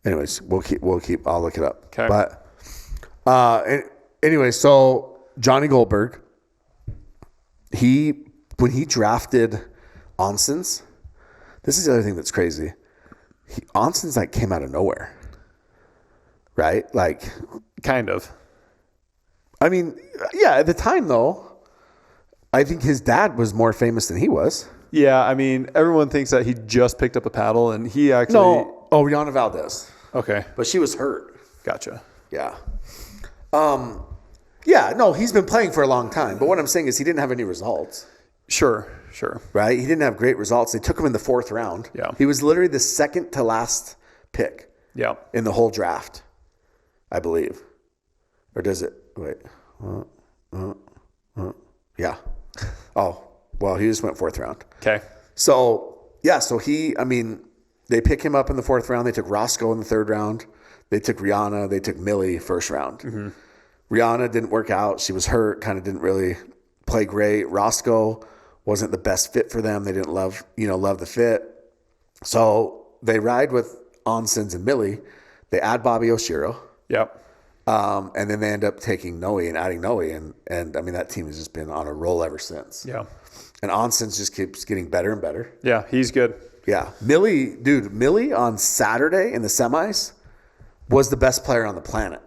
Anyways, we'll keep. I'll look it up. Okay. But anyway, so Johnny Goldberg, when he drafted Onsens, this is the other thing that's crazy. Onsens like came out of nowhere, right? Like, kind of. I mean, yeah. At the time, though, I think his dad was more famous than he was. Yeah, I mean, everyone thinks that he just picked up a paddle, and he actually... No, Rihanna Valdez. Okay. But she was hurt. Gotcha. Yeah. Yeah, no, he's been playing for a long time. But what I'm saying is he didn't have any results. Sure. Right? He didn't have great results. They took him in the 4th round. Yeah. He was literally the second to last pick. Yeah. In the whole draft, I believe. Or does it? Wait. Yeah. Oh, well, he just went 4th round. Okay. So, yeah, they pick him up in the 4th round. They took Roscoe in the 3rd round. They took Rihanna. They took Millie 1st round. Rihanna didn't work out. She was hurt, kind of didn't really play great. Roscoe wasn't the best fit for them. They didn't love the fit. So they ride with Onsens and Millie. They add Bobby Oshiro. Yep. And then they end up taking Noe and adding Noe. And I mean, that team has just been on a roll ever since. Yeah. And Onsens just keeps getting better and better. Yeah, he's good. Yeah. Millie on Saturday in the semis was the best player on the planet.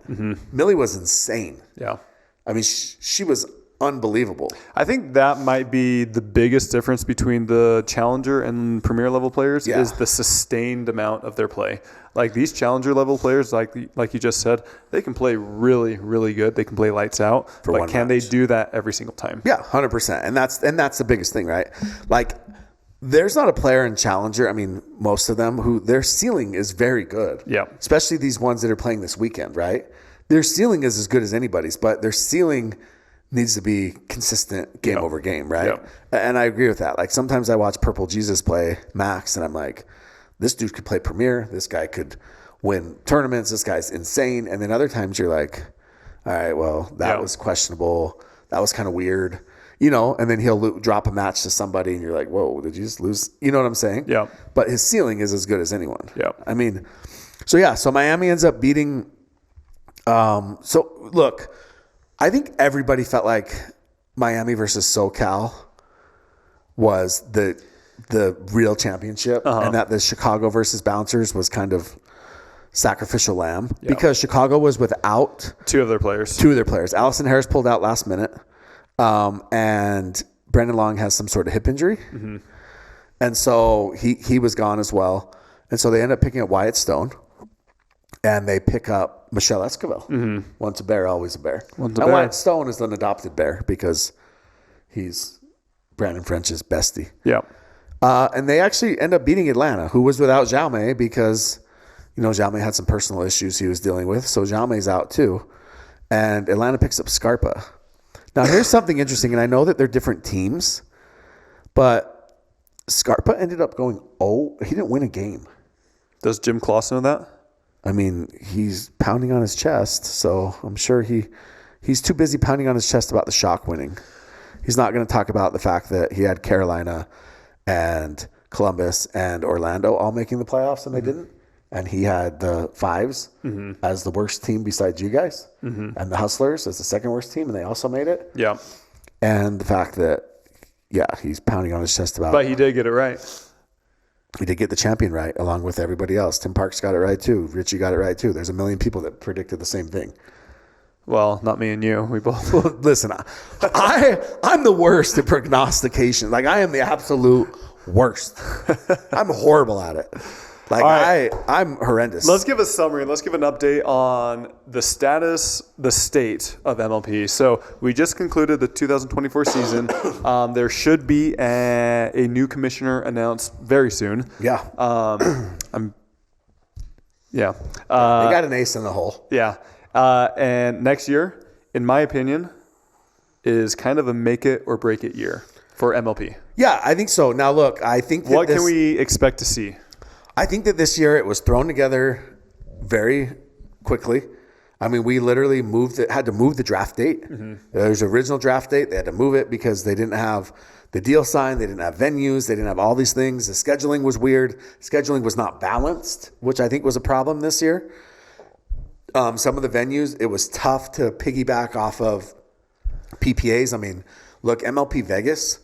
Millie was insane. Yeah. I mean, she was unbelievable. I think that might be the biggest difference between the challenger and premier level players is the sustained amount of their play. Like these challenger level players, like you just said, they can play really, really good. They can play lights out. But can they do that every single time? Yeah, 100%. And that's the biggest thing, right? Like there's not a player in challenger, I mean, most of them who their ceiling is very good. Yeah. Especially these ones that are playing this weekend, right? Their ceiling is as good as anybody's, but their ceiling needs to be consistent game over game, right? Yep. And I agree with that. Like sometimes I watch Purple Jesus play Max and I'm like, this dude could play Premier. This guy could win tournaments. This guy's insane. And then other times you're like, all right, well, that was questionable. That was kind of weird, and then he'll drop a match to somebody and you're like, whoa, did you just lose? You know what I'm saying? Yeah. But his ceiling is as good as anyone. Yeah. I mean, so Miami ends up beating. So look, I think everybody felt like Miami versus SoCal was the real championship, and that the Chicago versus Bouncers was kind of sacrificial lamb because Chicago was without two of their players. Allison Harris pulled out last minute, and Brandon Long has some sort of hip injury, and so he was gone as well, and so they end up picking up Wyatt Stone. And they pick up Michelle Esquivel. Once a bear, always a bear. Wyatt Stone is an adopted bear because he's Brandon French's bestie. Yeah. And they actually end up beating Atlanta, who was without Jaume because, Jaume had some personal issues he was dealing with. So Jaume's out too. And Atlanta picks up Scarpa. Now, here's something interesting. And I know that they're different teams, but Scarpa ended up going, he didn't win a game. Does Jim Kloss know that? I mean, he's pounding on his chest, so I'm sure he's too busy pounding on his chest about the Shock winning. He's not going to talk about the fact that he had Carolina and Columbus and Orlando all making the playoffs and they didn't. And he had the Fives as the worst team besides you guys and the Hustlers as the second worst team, and they also made it. Yeah. And the fact that, he's pounding on his chest about it. But he did get it right. He did get the champion right, along with everybody else. Tim Parks got it right, too. Richie got it right, too. There's a million people that predicted the same thing. Well, not me and you. We both. Listen, I'm the worst at prognostication. Like, I am the absolute worst. I'm horrible at it. Like, right. I'm horrendous. Let's give a summary. Let's give an update on the state of MLP. So we just concluded the 2024 season. There should be a new commissioner announced very soon. Yeah. Yeah. They got an ace in the hole. Yeah. And next year, in my opinion, is kind of a make it or break it year for MLP. Yeah, I think so. Now, look, I think that what can we expect to see? I think that this year it was thrown together very quickly. I mean, we literally had to move the draft date. There's an original draft date. They had to move it because they didn't have the deal signed. They didn't have venues. They didn't have all these things. The scheduling was weird. Scheduling was not balanced, which I think was a problem this year. Some of the venues, it was tough to piggyback off of PPAs. I mean, look, MLP Vegas,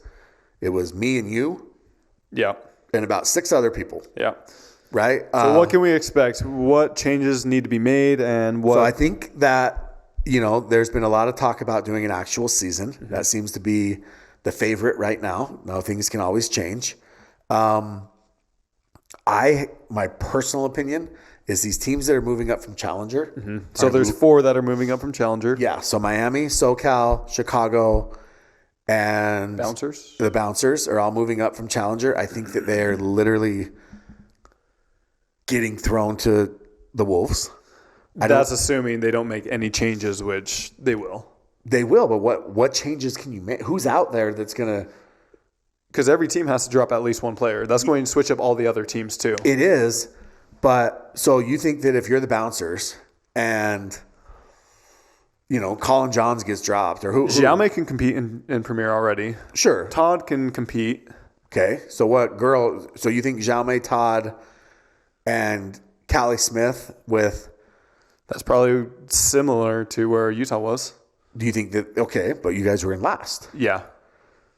it was me and you. Yeah. And about 6 other people. Yeah. Right? So what can we expect? What changes need to be made and what? So I think that, there's been a lot of talk about doing an actual season. That seems to be the favorite right now. Now things can always change. My personal opinion is these teams that are moving up from Challenger. So there's 4 that are moving up from Challenger. Yeah. So Miami, SoCal, Chicago, and Bouncers. The Bouncers are all moving up from Challenger. I think that they're literally getting thrown to the Wolves. That's assuming they don't make any changes, which they will. They will, but what changes can you make? Who's out there that's going to... Because every team has to drop at least one player. That's going to switch up all the other teams too. It is, but so you think that if you're the Bouncers and... Colin Johns gets dropped. Or who? Jaume can compete in Premier already. Sure. Todd can compete. Okay. So what girl? So you think Jaume, Todd, and Callie Smith with... That's probably similar to where Utah was. Do you think that... Okay, but you guys were in last. Yeah.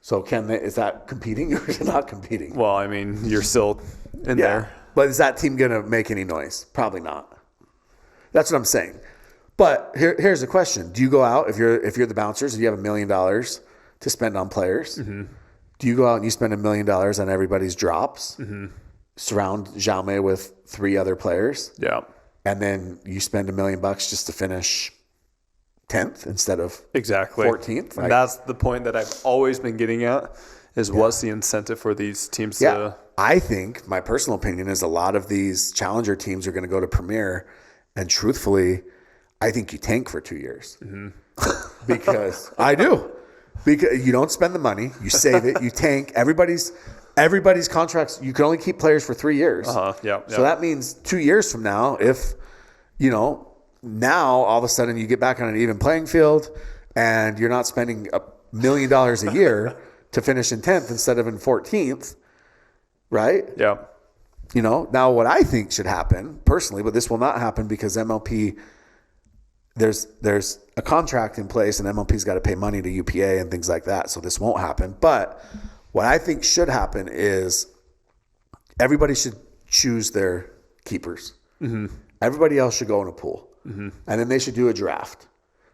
So is that competing or is it not competing? Well, I mean, you're still in there. But is that team going to make any noise? Probably not. That's what I'm saying. But here's the question: do you go out if you're the bouncers and you have $1 million to spend on players? Mm-hmm. Do you go out and you spend $1 million on everybody's drops? Mm-hmm. Surround Jaume with 3 other players. Yeah. And then you spend $1 million just to finish 10th instead of exactly 14th. And that's the point that I've always been getting at is what's the incentive for these teams to... I think my personal opinion is a lot of these challenger teams are going to go to Premier, and truthfully, I think you tank for 2 years. Mm-hmm. Because I do. Because you don't spend the money, you save it, you tank. Everybody's contracts, you can only keep players for 3 years. Yeah. So that means 2 years from now, if, now all of a sudden you get back on an even playing field and you're not spending $1 million a year to finish in 10th instead of in 14th, right? Yeah. Now what I think should happen personally, but this will not happen because MLP, there's a contract in place and MLP's got to pay money to UPA and things like that. So this won't happen. But what I think should happen is everybody should choose their keepers. Mm-hmm. Everybody else should go in a pool. Mm-hmm. And then they should do a draft.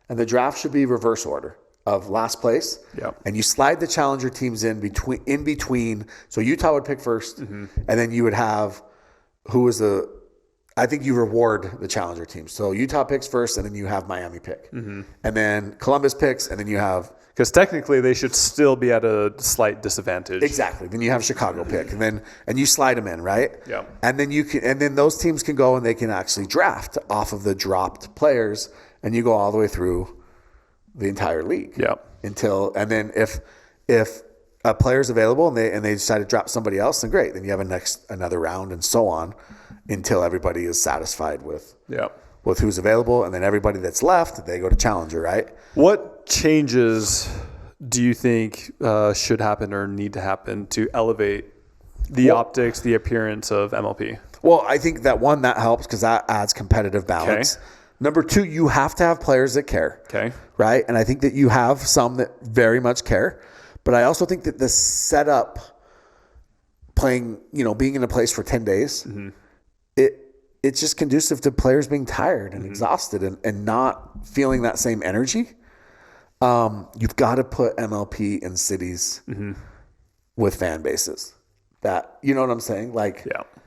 And the draft should be reverse order of last place. Yep. And you slide the challenger teams in between. So Utah would pick first. Mm-hmm. And then you would have I think you reward the challenger teams. So Utah picks first, and then you have Miami pick. Mm-hmm. And then Columbus picks, and then you have... Because technically they should still be at a slight disadvantage. Exactly. Then you have Chicago pick, and you slide them in, right? Yeah. And then those teams can go and they can actually draft off of the dropped players, and you go all the way through the entire league. Yeah. And then if a player's available and they decide to drop somebody else, then great. Then you have another round and so on until everybody is satisfied with who's available, and then everybody that's left, they go to challenger, right? What changes do you think should happen or need to happen to elevate the optics, the appearance of MLP? Well, I think that helps because that adds competitive balance. Okay. Number 2, you have to have players that care. Okay. Right? And I think that you have some that very much care. But I also think that the setup, playing, being in a place for 10 days, mm-hmm. It's just conducive to players being tired and mm-hmm. exhausted and not feeling that same energy. You've got to put MLP in cities mm-hmm. with fan bases. That, you know what I'm saying?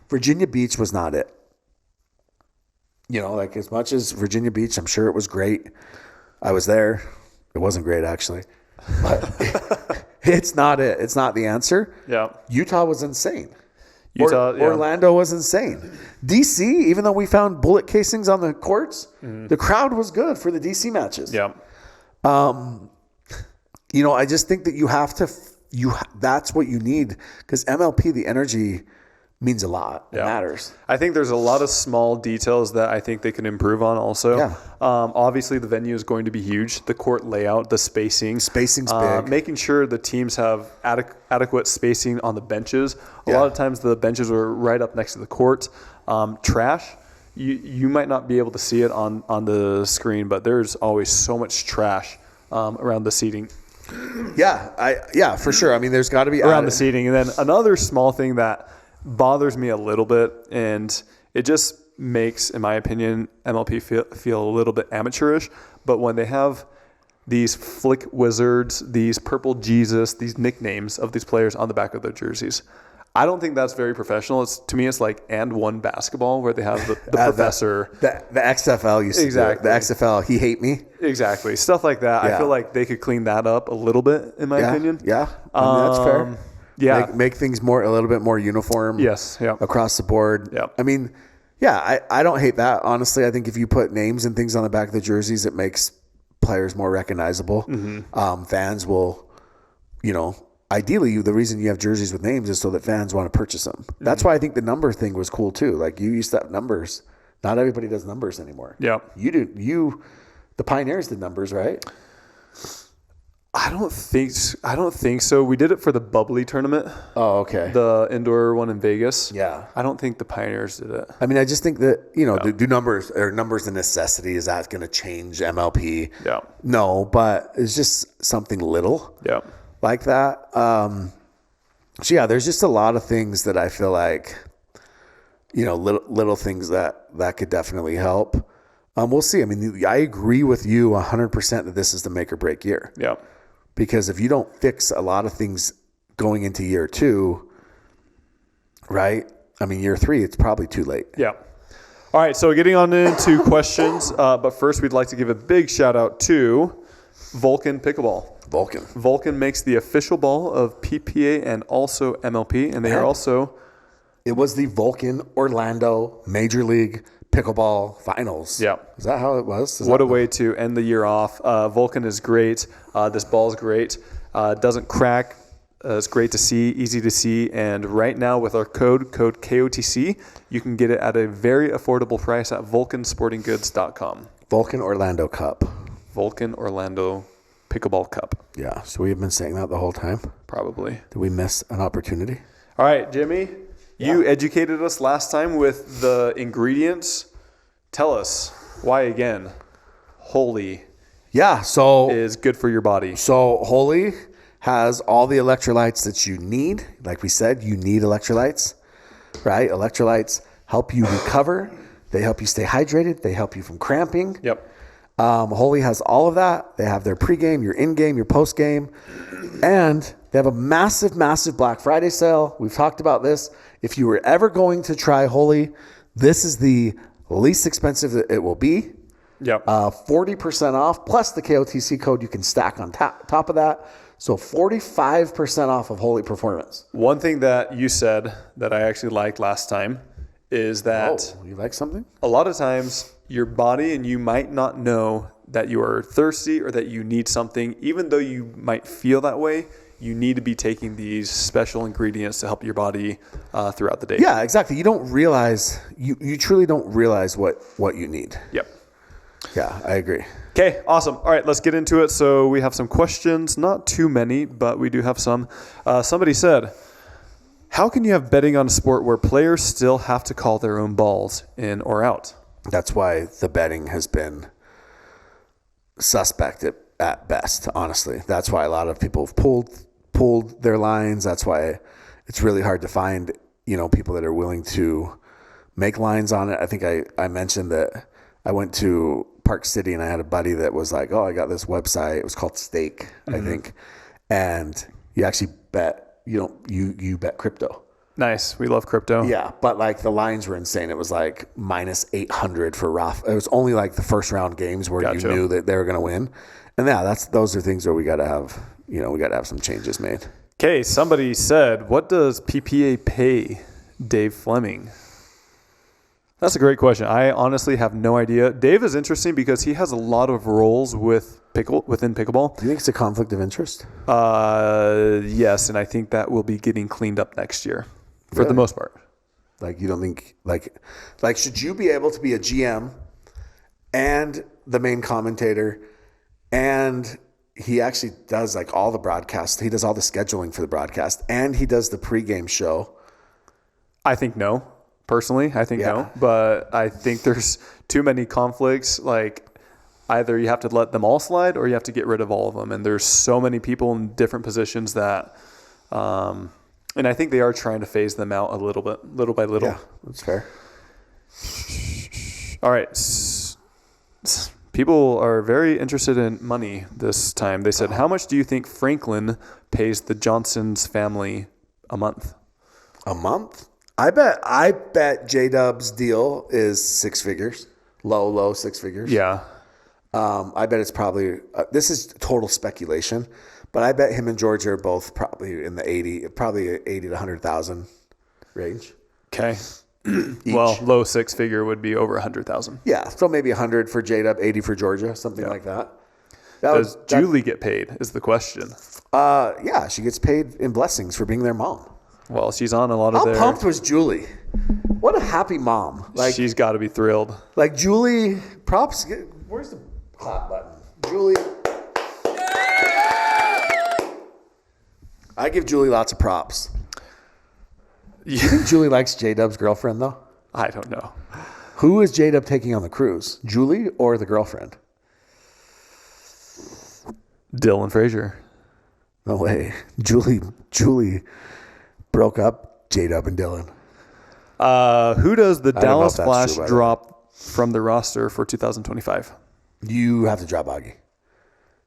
Virginia Beach was not it. As much as Virginia Beach, I'm sure it was great. I was there. It wasn't great, actually. But it's not it. It's not the answer. Yeah. Utah was insane. Orlando was insane. DC, even though we found bullet casings on the courts, mm-hmm. the crowd was good for the DC matches. Yeah. I just think that you have to, that's what you need, because MLP, the energy means a lot. It matters. I think there's a lot of small details that I think they can improve on also. Yeah. Obviously, the venue is going to be huge. The court layout, the spacing. Spacing's big. Making sure the teams have adequate spacing on the benches. A lot of times the benches are right up next to the court. Trash, you might not be able to see it on the screen, but there's always so much trash around the seating. Yeah, for sure. I mean, there's got to be around the seating. And then another small thing that bothers me a little bit, and it just makes, in my opinion, MLP feel a little bit amateurish. But when they have these Flick Wizards, these Purple Jesus, these nicknames of these players on the back of their jerseys, I don't think that's very professional. To me, it's like And One Basketball, where they have the professor. The XFL used to exactly. The XFL, he hate me. Exactly. Stuff like that. Yeah. I feel like they could clean that up a little bit, in my opinion. Yeah, that's fair. Yeah. Make things a little bit more uniform. Yes. Yeah. Across the board. Yeah. I mean, I don't hate that. Honestly, I think if you put names and things on the back of the jerseys, it makes players more recognizable. Mm-hmm. Fans will, ideally, the reason you have jerseys with names is so that fans want to purchase them. Mm-hmm. That's why I think the number thing was cool too. Like, you used to have numbers. Not everybody does numbers anymore. Yeah. You do. The Pioneers did numbers, right? I don't think so. We did it for the Bubbly tournament. Oh, okay. The indoor one in Vegas. Yeah. I don't think the Pioneers did it. I mean, I just think that, do numbers a necessity? Is that going to change MLP? Yeah. No, but it's just something little. Yeah. Like that. There's just a lot of things that I feel like, little things that could definitely help. We'll see. I mean, I agree with you 100% that this is the make or break year. Yeah. Because if you don't fix a lot of things going into year 2, right? I mean, year 3, it's probably too late. Yeah. All right. So getting on into questions. But first, we'd like to give a big shout out to Vulcan Pickleball. Vulcan makes the official ball of PPA and also MLP. And they are also... It was the Vulcan Orlando Major League Pickleball Finals. Yeah. Is that how it was? What a way to end the year off. Vulcan is great. This ball is great. Doesn't crack. It's great to see, easy to see. And right now with our code KOTC, you can get it at a very affordable price at vulcansportinggoods.com. Vulcan Orlando Cup. Vulcan Orlando Pickleball Cup. Yeah. So we have been saying that the whole time. Probably. Did we miss an opportunity? All right, Jimmy. You educated us last time with the ingredients. Tell us why again Holy is good for your body. So Holy has all the electrolytes that you need. Like we said, you need electrolytes, right? Electrolytes help you recover. They help you stay hydrated. They help you from cramping. Yep. Holy has all of that. They have their pregame, your in-game, your post-game. And they have a massive, massive Black Friday sale. We've talked about this. If you were ever going to try Holy, this is the least expensive that it will be. Yep. 40% off, plus the KOTC code you can stack on top of that. So 45% off of Holy Performance. One thing that you said that I actually liked last time is that you like something? A lot of times your body and you might not know that you are thirsty or that you need something, even though you might feel that way. You need to be taking these special ingredients to help your body throughout the day. Yeah, exactly. You don't realize, you truly don't realize what you need. Yep. Yeah, I agree. Okay, awesome. All right, let's get into it. So we have some questions, not too many, but we do have some. Somebody said, how can you have betting on a sport where players still have to call their own balls in or out? That's why the betting has been suspect at best, honestly. That's why a lot of people have pulled their lines. That's why it's really hard to find, people that are willing to make lines on it. I think I mentioned that I went to Park City and I had a buddy that was like, I got this website. It was called Stake, I think. And you actually bet, you bet crypto. Nice. We love crypto. Yeah. But like the lines were insane. It was like minus 800 for Roth. It was only like the first round games where you knew that they were going to win. And yeah, those are things where we got to have, we got to have some changes made. Okay. Somebody said, what does PPA pay Dave Fleming? That's a great question. I honestly have no idea. Dave is interesting because he has a lot of roles within pickleball. Do you think it's a conflict of interest? Yes, and I think that will be getting cleaned up next year for the most part. Like you don't think like should you be able to be a GM and the main commentator, and he actually does like all the broadcasts. He does all the scheduling for the broadcast, and he does the pregame show. I think no. Personally, I think no, but I think there's too many conflicts. Like either you have to let them all slide or you have to get rid of all of them. And there's so many people in different positions that, and I think they are trying to phase them out a little bit, little by little. Yeah, that's fair. All right. People are very interested in money this time. They said, how much do you think Franklin pays the Johnson's family a month? A month? I bet J-Dub's deal is 6 figures, low 6 figures. Yeah. I bet it's probably, this is total speculation, but I bet him and George are both probably in the 80 to 100,000 range. Okay. Well, low 6 figure would be over 100,000. Yeah. So maybe 100 for J-Dub, 80 for Georgia, something like that. Does Julie get paid is the question. Yeah. She gets paid in blessings for being their mom. Well, she's on a lot of How pumped was Julie? What a happy mom. Like she's got to be thrilled. Like Julie, props. Where's the clap button? Julie. I give Julie lots of props. Do you think Julie likes J-Dub's girlfriend, though? I don't know. Who is J-Dub taking on the cruise? Julie or the girlfriend? Dylan Frazier. No way. Julie broke up J-Dub and Dylan. Who does the Dallas Flash drop from the roster for 2025. You have to drop Augie.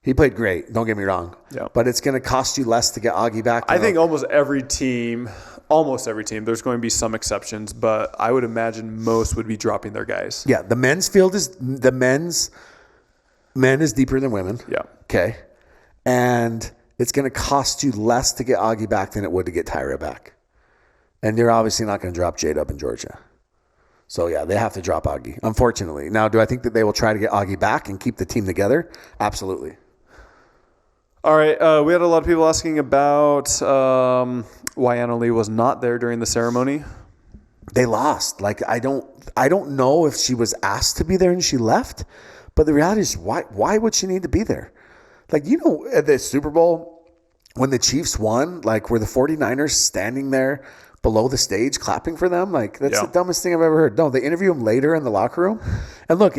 He played great. Don't get me wrong. Yeah. But it's going to cost you less to get Augie back. I think almost every team, there's going to be some exceptions, but I would imagine most would be dropping their guys. Yeah, the men's field men is deeper than women. Yeah. Okay. And it's going to cost you less to get Augie back than it would to get Tyra back. And you're obviously not going to drop J-Dub in Georgia. So, yeah, they have to drop Augie, unfortunately. Now, do I think that they will try to get Augie back and keep the team together? Absolutely. All right. We had a lot of people asking about why Anna Lee was not there during the ceremony. They lost. Like, I don't know if she was asked to be there and she left. But the reality is, why would she need to be there? Like, at the Super Bowl, when the Chiefs won, like, were the 49ers standing there below the stage clapping for them? Like, that's the dumbest thing I've ever heard. No, they interview him later in the locker room. And look,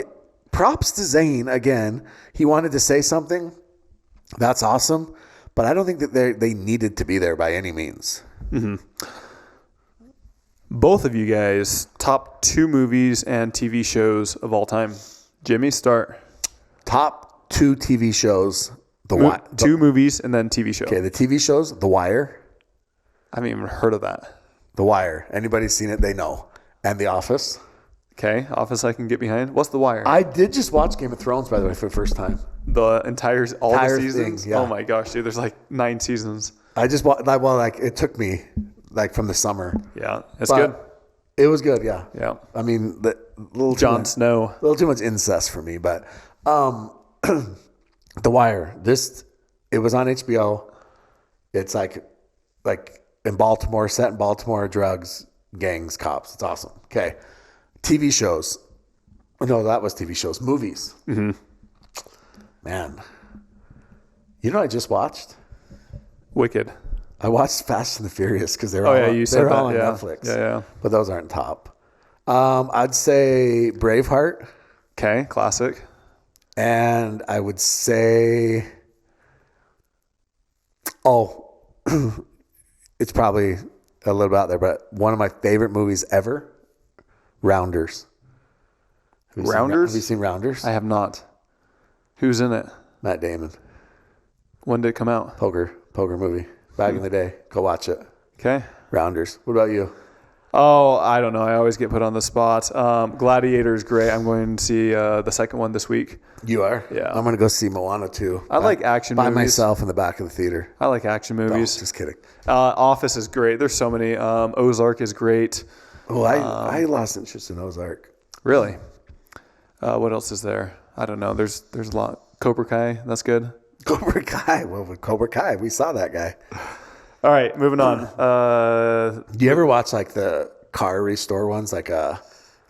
props to Zayn again. He wanted to say something. That's awesome. But I don't think that they needed to be there by any means. Mm-hmm. Both of you guys, top 2 movies and TV shows of all time. Jimmy, start. Top 2 TV shows. 2 movies and then TV show. Okay, the TV shows, The Wire. I haven't even heard of that. The Wire. Anybody seen it, they know. And The Office. Okay, Office I can get behind. What's The Wire? I did just watch Game of Thrones, by the way, for the first time. The entire the seasons? Thing, yeah. Oh my gosh, dude, there's like 9 seasons. I just it took me like from the summer. Yeah, it's good. It was good, yeah. Yeah. I mean, Jon Snow. A little too much incest for me, but The Wire. It was on HBO. It's like in Baltimore, set in Baltimore, drugs, gangs, cops. It's awesome. Okay. TV shows. No, that was TV shows. Movies. Mm-hmm. Man. You know what I just watched? Wicked. I watched Fast and the Furious because they're all on Netflix. Yeah. But those aren't top. I'd say Braveheart. Okay, classic. And I would say, it's probably a little bit out there, but one of my favorite movies ever, Rounders. Rounders? Have you seen Rounders? I have not. Who's in it? Matt Damon. When did it come out? Poker movie. Back in the day. Go watch it. Okay. Rounders. What about you? Oh, I don't know. I always get put on the spot. Gladiator is great. I'm going to see the second one this week. You are? Yeah. I'm going to go see Moana 2. I like action movies. By myself in the back of the theater. I like action movies. No, just kidding. Office is great. There's so many. Ozark is great. Oh, I lost interest in Ozark. Really? What else is there? I don't know. There's a lot. Cobra Kai. That's good. Cobra Kai. Well, with Cobra Kai, we saw that guy. All right, moving on. Do you ever watch like the car restore ones? Like I'll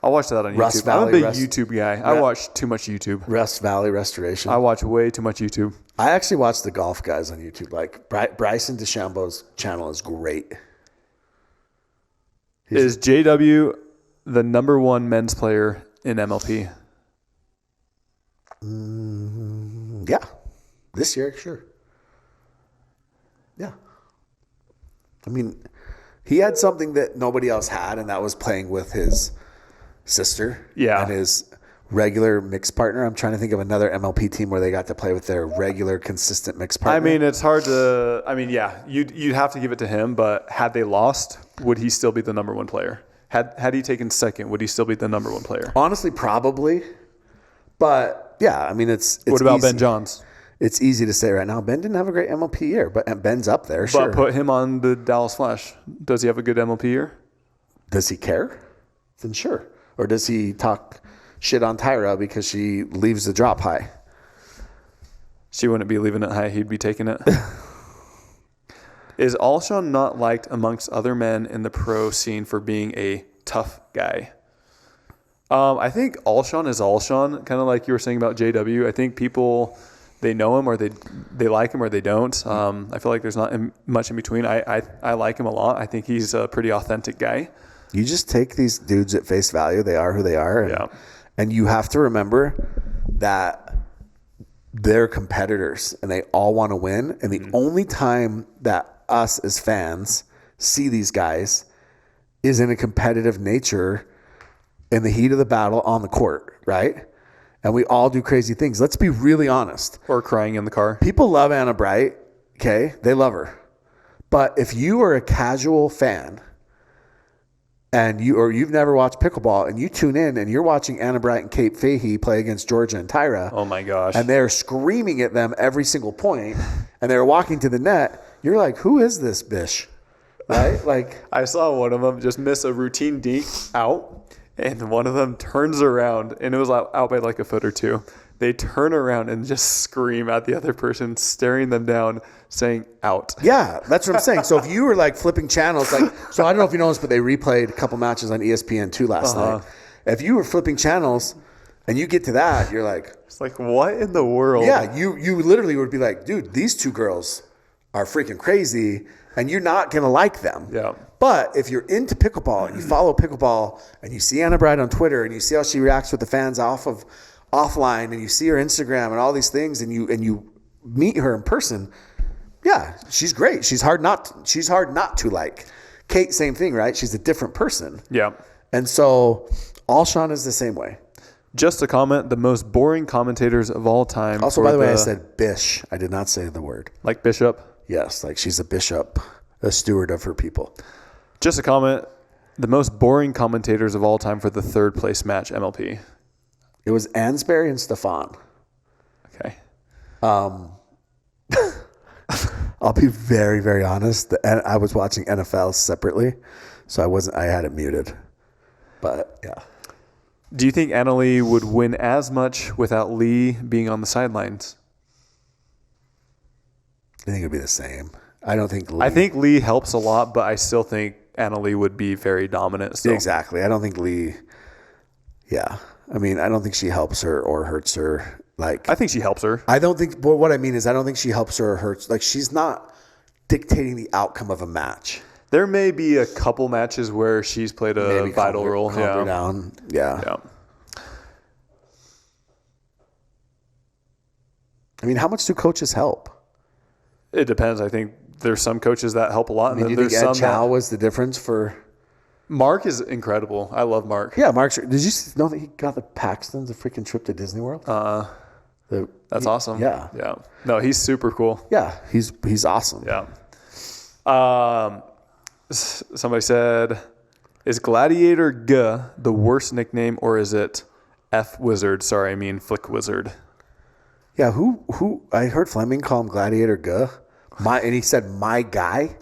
watch that on Rust YouTube. Valley, I'm a big YouTube guy. I watch too much YouTube. Rust Valley Restoration. I watch way too much YouTube. I actually watch the golf guys on YouTube. Like Bryson DeChambeau's channel is great. Is JW the number 1 men's player in MLP? Yeah. This year, sure. Yeah. I mean, he had something that nobody else had, and that was playing with his sister and his regular mixed partner. I'm trying to think of another MLP team where they got to play with their regular, consistent mixed partner. I mean, it's hard to – you'd have to give it to him, but had they lost, would he still be the number 1 player? Had he taken second, would he still be the number 1 player? Honestly, probably. But, yeah, I mean, it's what about easy. Ben Johns? It's easy to say right now. Ben didn't have a great MLP year, but Ben's up there, sure. But put him on the Dallas Flash. Does he have a good MLP year? Does he care? Then sure. Or does he talk shit on Tyra because she leaves the drop high? She wouldn't be leaving it high. He'd be taking it. Is Alshon not liked amongst other men in the pro scene for being a tough guy? I think Alshon is Alshon, kind of like you were saying about JW. I think people, they know him or they like him or they don't. I feel like there's not much in between. I like him a lot. I think he's a pretty authentic guy. You just take these dudes at face value. They are who they are. And you have to remember that they're competitors and they all want to win. And the only time that us as fans see these guys is in a competitive nature in the heat of the battle on the court, right? And we all do crazy things. Let's be really honest. Or crying in the car. People love Anna Bright, okay? They love her. But if you are a casual fan and you've never watched pickleball and you tune in and you're watching Anna Bright and Kate Fahey play against Georgia and Tyra. Oh my gosh. And they're screaming at them every single point and they're walking to the net, you're like, who is this bish? Right? Like, I saw one of them just miss a routine deke out, and one of them turns around, and it was out by like a foot or two. They turn around and just scream at the other person, staring them down, saying out. Yeah, that's what I'm saying. So if you were like flipping channels, like, so I don't know if you noticed, but they replayed a couple matches on ESPN2 last night. If you were flipping channels and you get to that, you're like, it's like, what in the world? Yeah, you literally would be like, dude, these two girls are freaking crazy, and you're not going to like them. Yeah. But if you're into pickleball and you follow pickleball and you see Anna Bright on Twitter and you see how she reacts with the fans offline and you see her Instagram and all these things and you meet her in person, yeah, she's great. She's hard not to like. Kate, same thing, right? She's a different person. Yeah. And so Alshon is the same way. Just a comment, the most boring commentators of all time. Also, by the way, I said bish. I did not say the word. Like bishop? Yes, like she's a bishop, a steward of her people. Just a comment, the most boring commentators of all time for the third place match, MLP. It was Ansberry and Stefan. Okay. I'll be very, very honest. I was watching NFL separately, so I had it muted. But yeah. Do you think Annalie would win as much without Lee being on the sidelines? I think it'd be the same. I don't think Lee. I think Lee helps a lot, but I still think Annalie would be very dominant still. Exactly. I don't think Lee. Yeah. I mean, I don't think she helps her or hurts her. Like, I think she helps her. I don't think. Well, what I mean is, I don't think she helps her or hurts. Like, she's not dictating the outcome of a match. There may be a couple matches where she's played a vital role. Calm her down. Yeah. I mean, how much do coaches help? It depends. I think there's some coaches that help a lot. I mean, and do you there's think Ed some Chow was the difference for? Mark is incredible. I love Mark. Yeah, Mark. Did you know that he got the Paxtons a freaking trip to Disney World? That's awesome. Yeah. Yeah. No, he's super cool. Yeah, he's awesome. Yeah. Somebody said, is Gladiator G the worst nickname, or is it F Wizard? Sorry, I mean Flick Wizard. Yeah, who I heard Fleming call him Gladiator G. And he said my guy.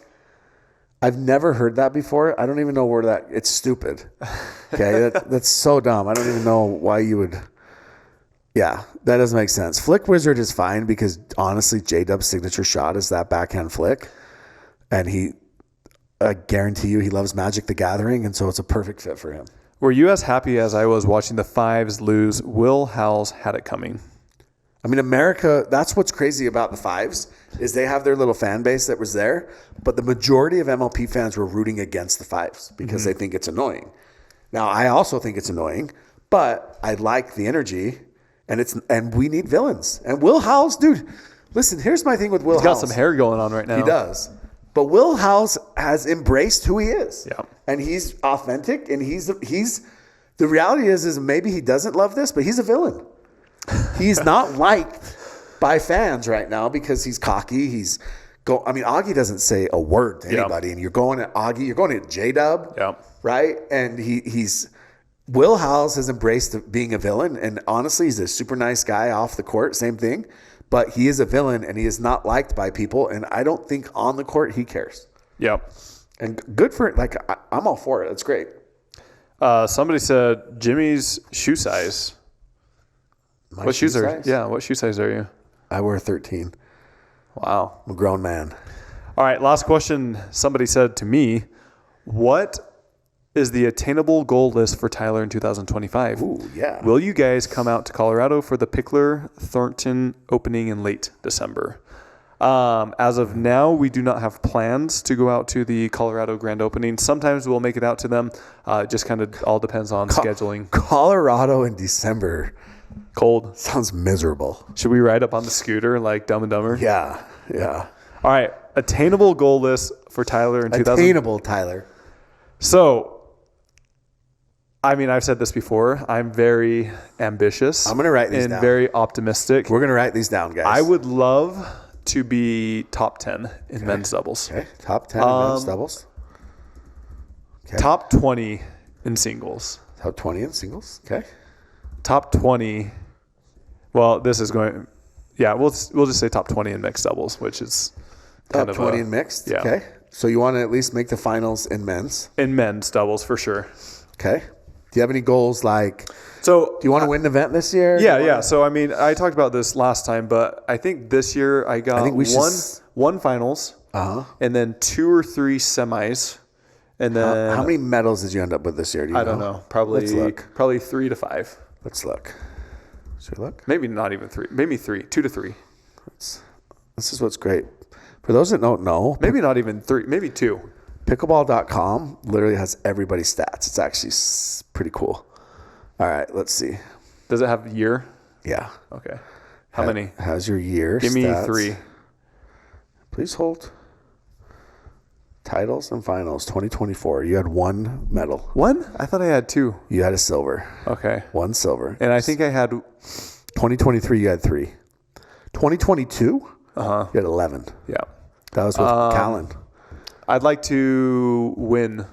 I've never heard that before. I don't even know where that. It's stupid. Okay, that's so dumb. I don't even know why you would. Yeah, that doesn't make sense. Flick Wizard is fine because honestly, J-Dub's signature shot is that backhand flick, and I guarantee you, he loves Magic the Gathering, and so it's a perfect fit for him. Were you as happy as I was watching the Fives lose? Will Howells had it coming. I mean, America, that's what's crazy about the Fives, is they have their little fan base that was there, but the majority of MLP fans were rooting against the Fives because they think it's annoying. Now, I also think it's annoying, but I like the energy, and we need villains. And Will Howells, dude, listen, here's my thing with Will Howells. He's got some hair going on right now. He does. But Will Howells has embraced who he is. Yeah. And he's authentic, and the reality is maybe he doesn't love this, but he's a villain. He's not liked by fans right now because he's cocky. Augie doesn't say a word to anybody, and you're going at Augie, you're going at J-Dub, right? And Will Howells has embraced being a villain, and honestly, he's a super nice guy off the court, same thing. But he is a villain, and he is not liked by people, and I don't think on the court he cares. Yep. And good for it. Like, I'm all for it. It's great. Somebody said Jimmy's shoe size. What shoe size? Yeah, what shoe size are you? I wear 13. Wow. I'm a grown man. All right, last question. Somebody said to me, what is the attainable goal list for Tyler in 2025? Ooh, yeah. Will you guys come out to Colorado for the Pickler Thornton opening in late December? As of now, we do not have plans to go out to the Colorado grand opening. Sometimes we'll make it out to them. It just kind of all depends on scheduling. Colorado in December. Cold. Sounds miserable. Should we ride up on the scooter like Dumb and Dumber? Yeah. All right. Attainable goal list for Tyler in 2000. Attainable, Tyler. So I mean, I've said this before. I'm very ambitious. I'm gonna write these and down. very optimistic. We're going to write these down, guys. I would love to be top 10 in men's doubles. Okay. Top 10 in men's doubles. Okay. Top 20 in singles. Top 20 in singles. Okay. Top 20. Well, this is going. Yeah, we'll just say top 20 in mixed doubles, which is kind Top of 20 in mixed. Yeah. Okay. So you want to at least make the finals in men's. In men's doubles for sure. Okay. Do you have any goals like? So Do you want to win an event this year? Yeah. So I mean, I talked about this last time, but I think this year I got one finals, and then 2 or 3 semis, and then How many medals did you end up with this year? Do you I don't know. Probably 3 to 5. Let's look. Should we look? Maybe not even 3. Maybe 3. 2 to 3. This is what's great. For those that don't know, Maybe not even 3. Maybe 2. Pickleball.com literally has everybody's stats. It's actually pretty cool. All right, let's see. Does it have year? Yeah. Okay. How many? How's your year? Give me stats. 3. Please hold. Titles and finals 2024. You had 1 medal. 1? I thought I had 2. You had a silver. Okay. 1 silver. And I think I had 2023, you had 3. 2022, you had 11. Yeah. That was with Callan. I'd like to win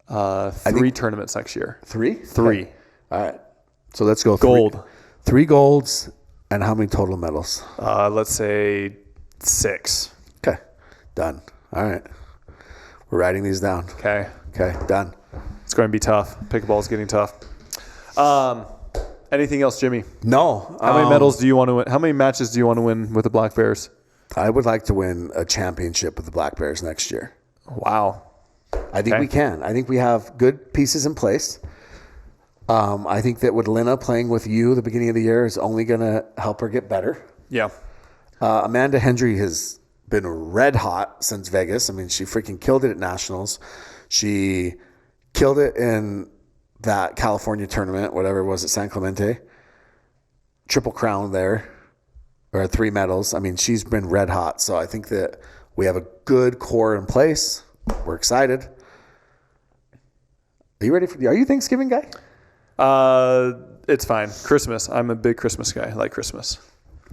3 tournaments next year. 3? 3. Okay. All right. So let's go. Gold. 3 golds and how many total medals? Let's say 6. Okay. Done. All right. We're writing these down. Okay. Okay. Done. It's going to be tough. Pickleball is getting tough. Anything else, Jimmy? No. How many medals do you want to win? How many matches do you want to win with the Black Bears? I would like to win a championship with the Black Bears next year. Wow. I think we can. I think we have good pieces in place. I think that with Lina playing with you the beginning of the year is only going to help her get better. Yeah. Amanda Hendry has been red hot since Vegas. I mean, she freaking killed it at Nationals. She killed it in that California tournament, whatever it was at San Clemente. Triple crown there, or 3 medals. I mean, she's been red hot. So I think that we have a good core in place. We're excited. Are you ready are you a Thanksgiving guy? It's fine. Christmas. I'm a big Christmas guy. I like Christmas.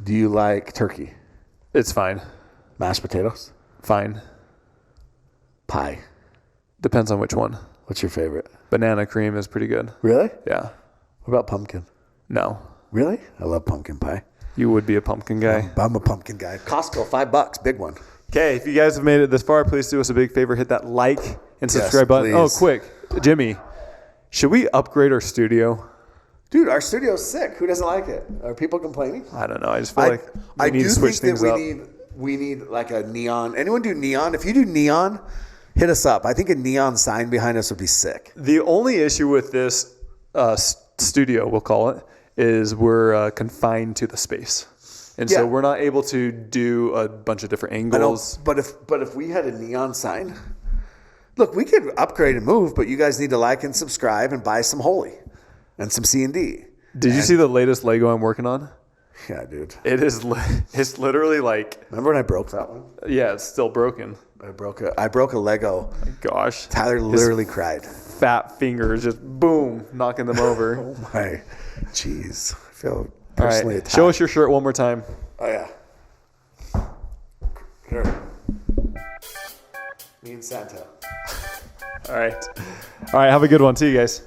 Do you like turkey? It's fine. Mashed potatoes? Fine. Pie? Depends on which one. What's your favorite? Banana cream is pretty good. Really? Yeah. What about pumpkin? No. Really? I love pumpkin pie. You would be a pumpkin guy. I'm a pumpkin guy. Costco, $5, big one. Okay, if you guys have made it this far, please do us a big favor. Hit that like and subscribe button. Please. Oh, quick. Jimmy, should we upgrade our studio? Dude, our studio's sick. Who doesn't like it? Are people complaining? I don't know. I just feel like we need to switch things up. We need like a neon. Anyone do neon? If you do neon, hit us up. I think a neon sign behind us would be sick. The only issue with this studio, we'll call it, is we're confined to the space. And so we're not able to do a bunch of different angles. But if we had a neon sign, look, we could upgrade and move, but you guys need to like and subscribe and buy some Holy and some C&D. Did you see the latest Lego I'm working on? Yeah, dude. It's literally like... Remember when I broke that one? Yeah, it's still broken. I broke a Lego. My gosh. Tyler literally cried. Fat fingers just boom, knocking them over. Oh my, jeez. I feel All personally right. attacked. Show us your shirt one more time. Oh yeah. Here. Me and Santa. All right. Have a good one. See you guys.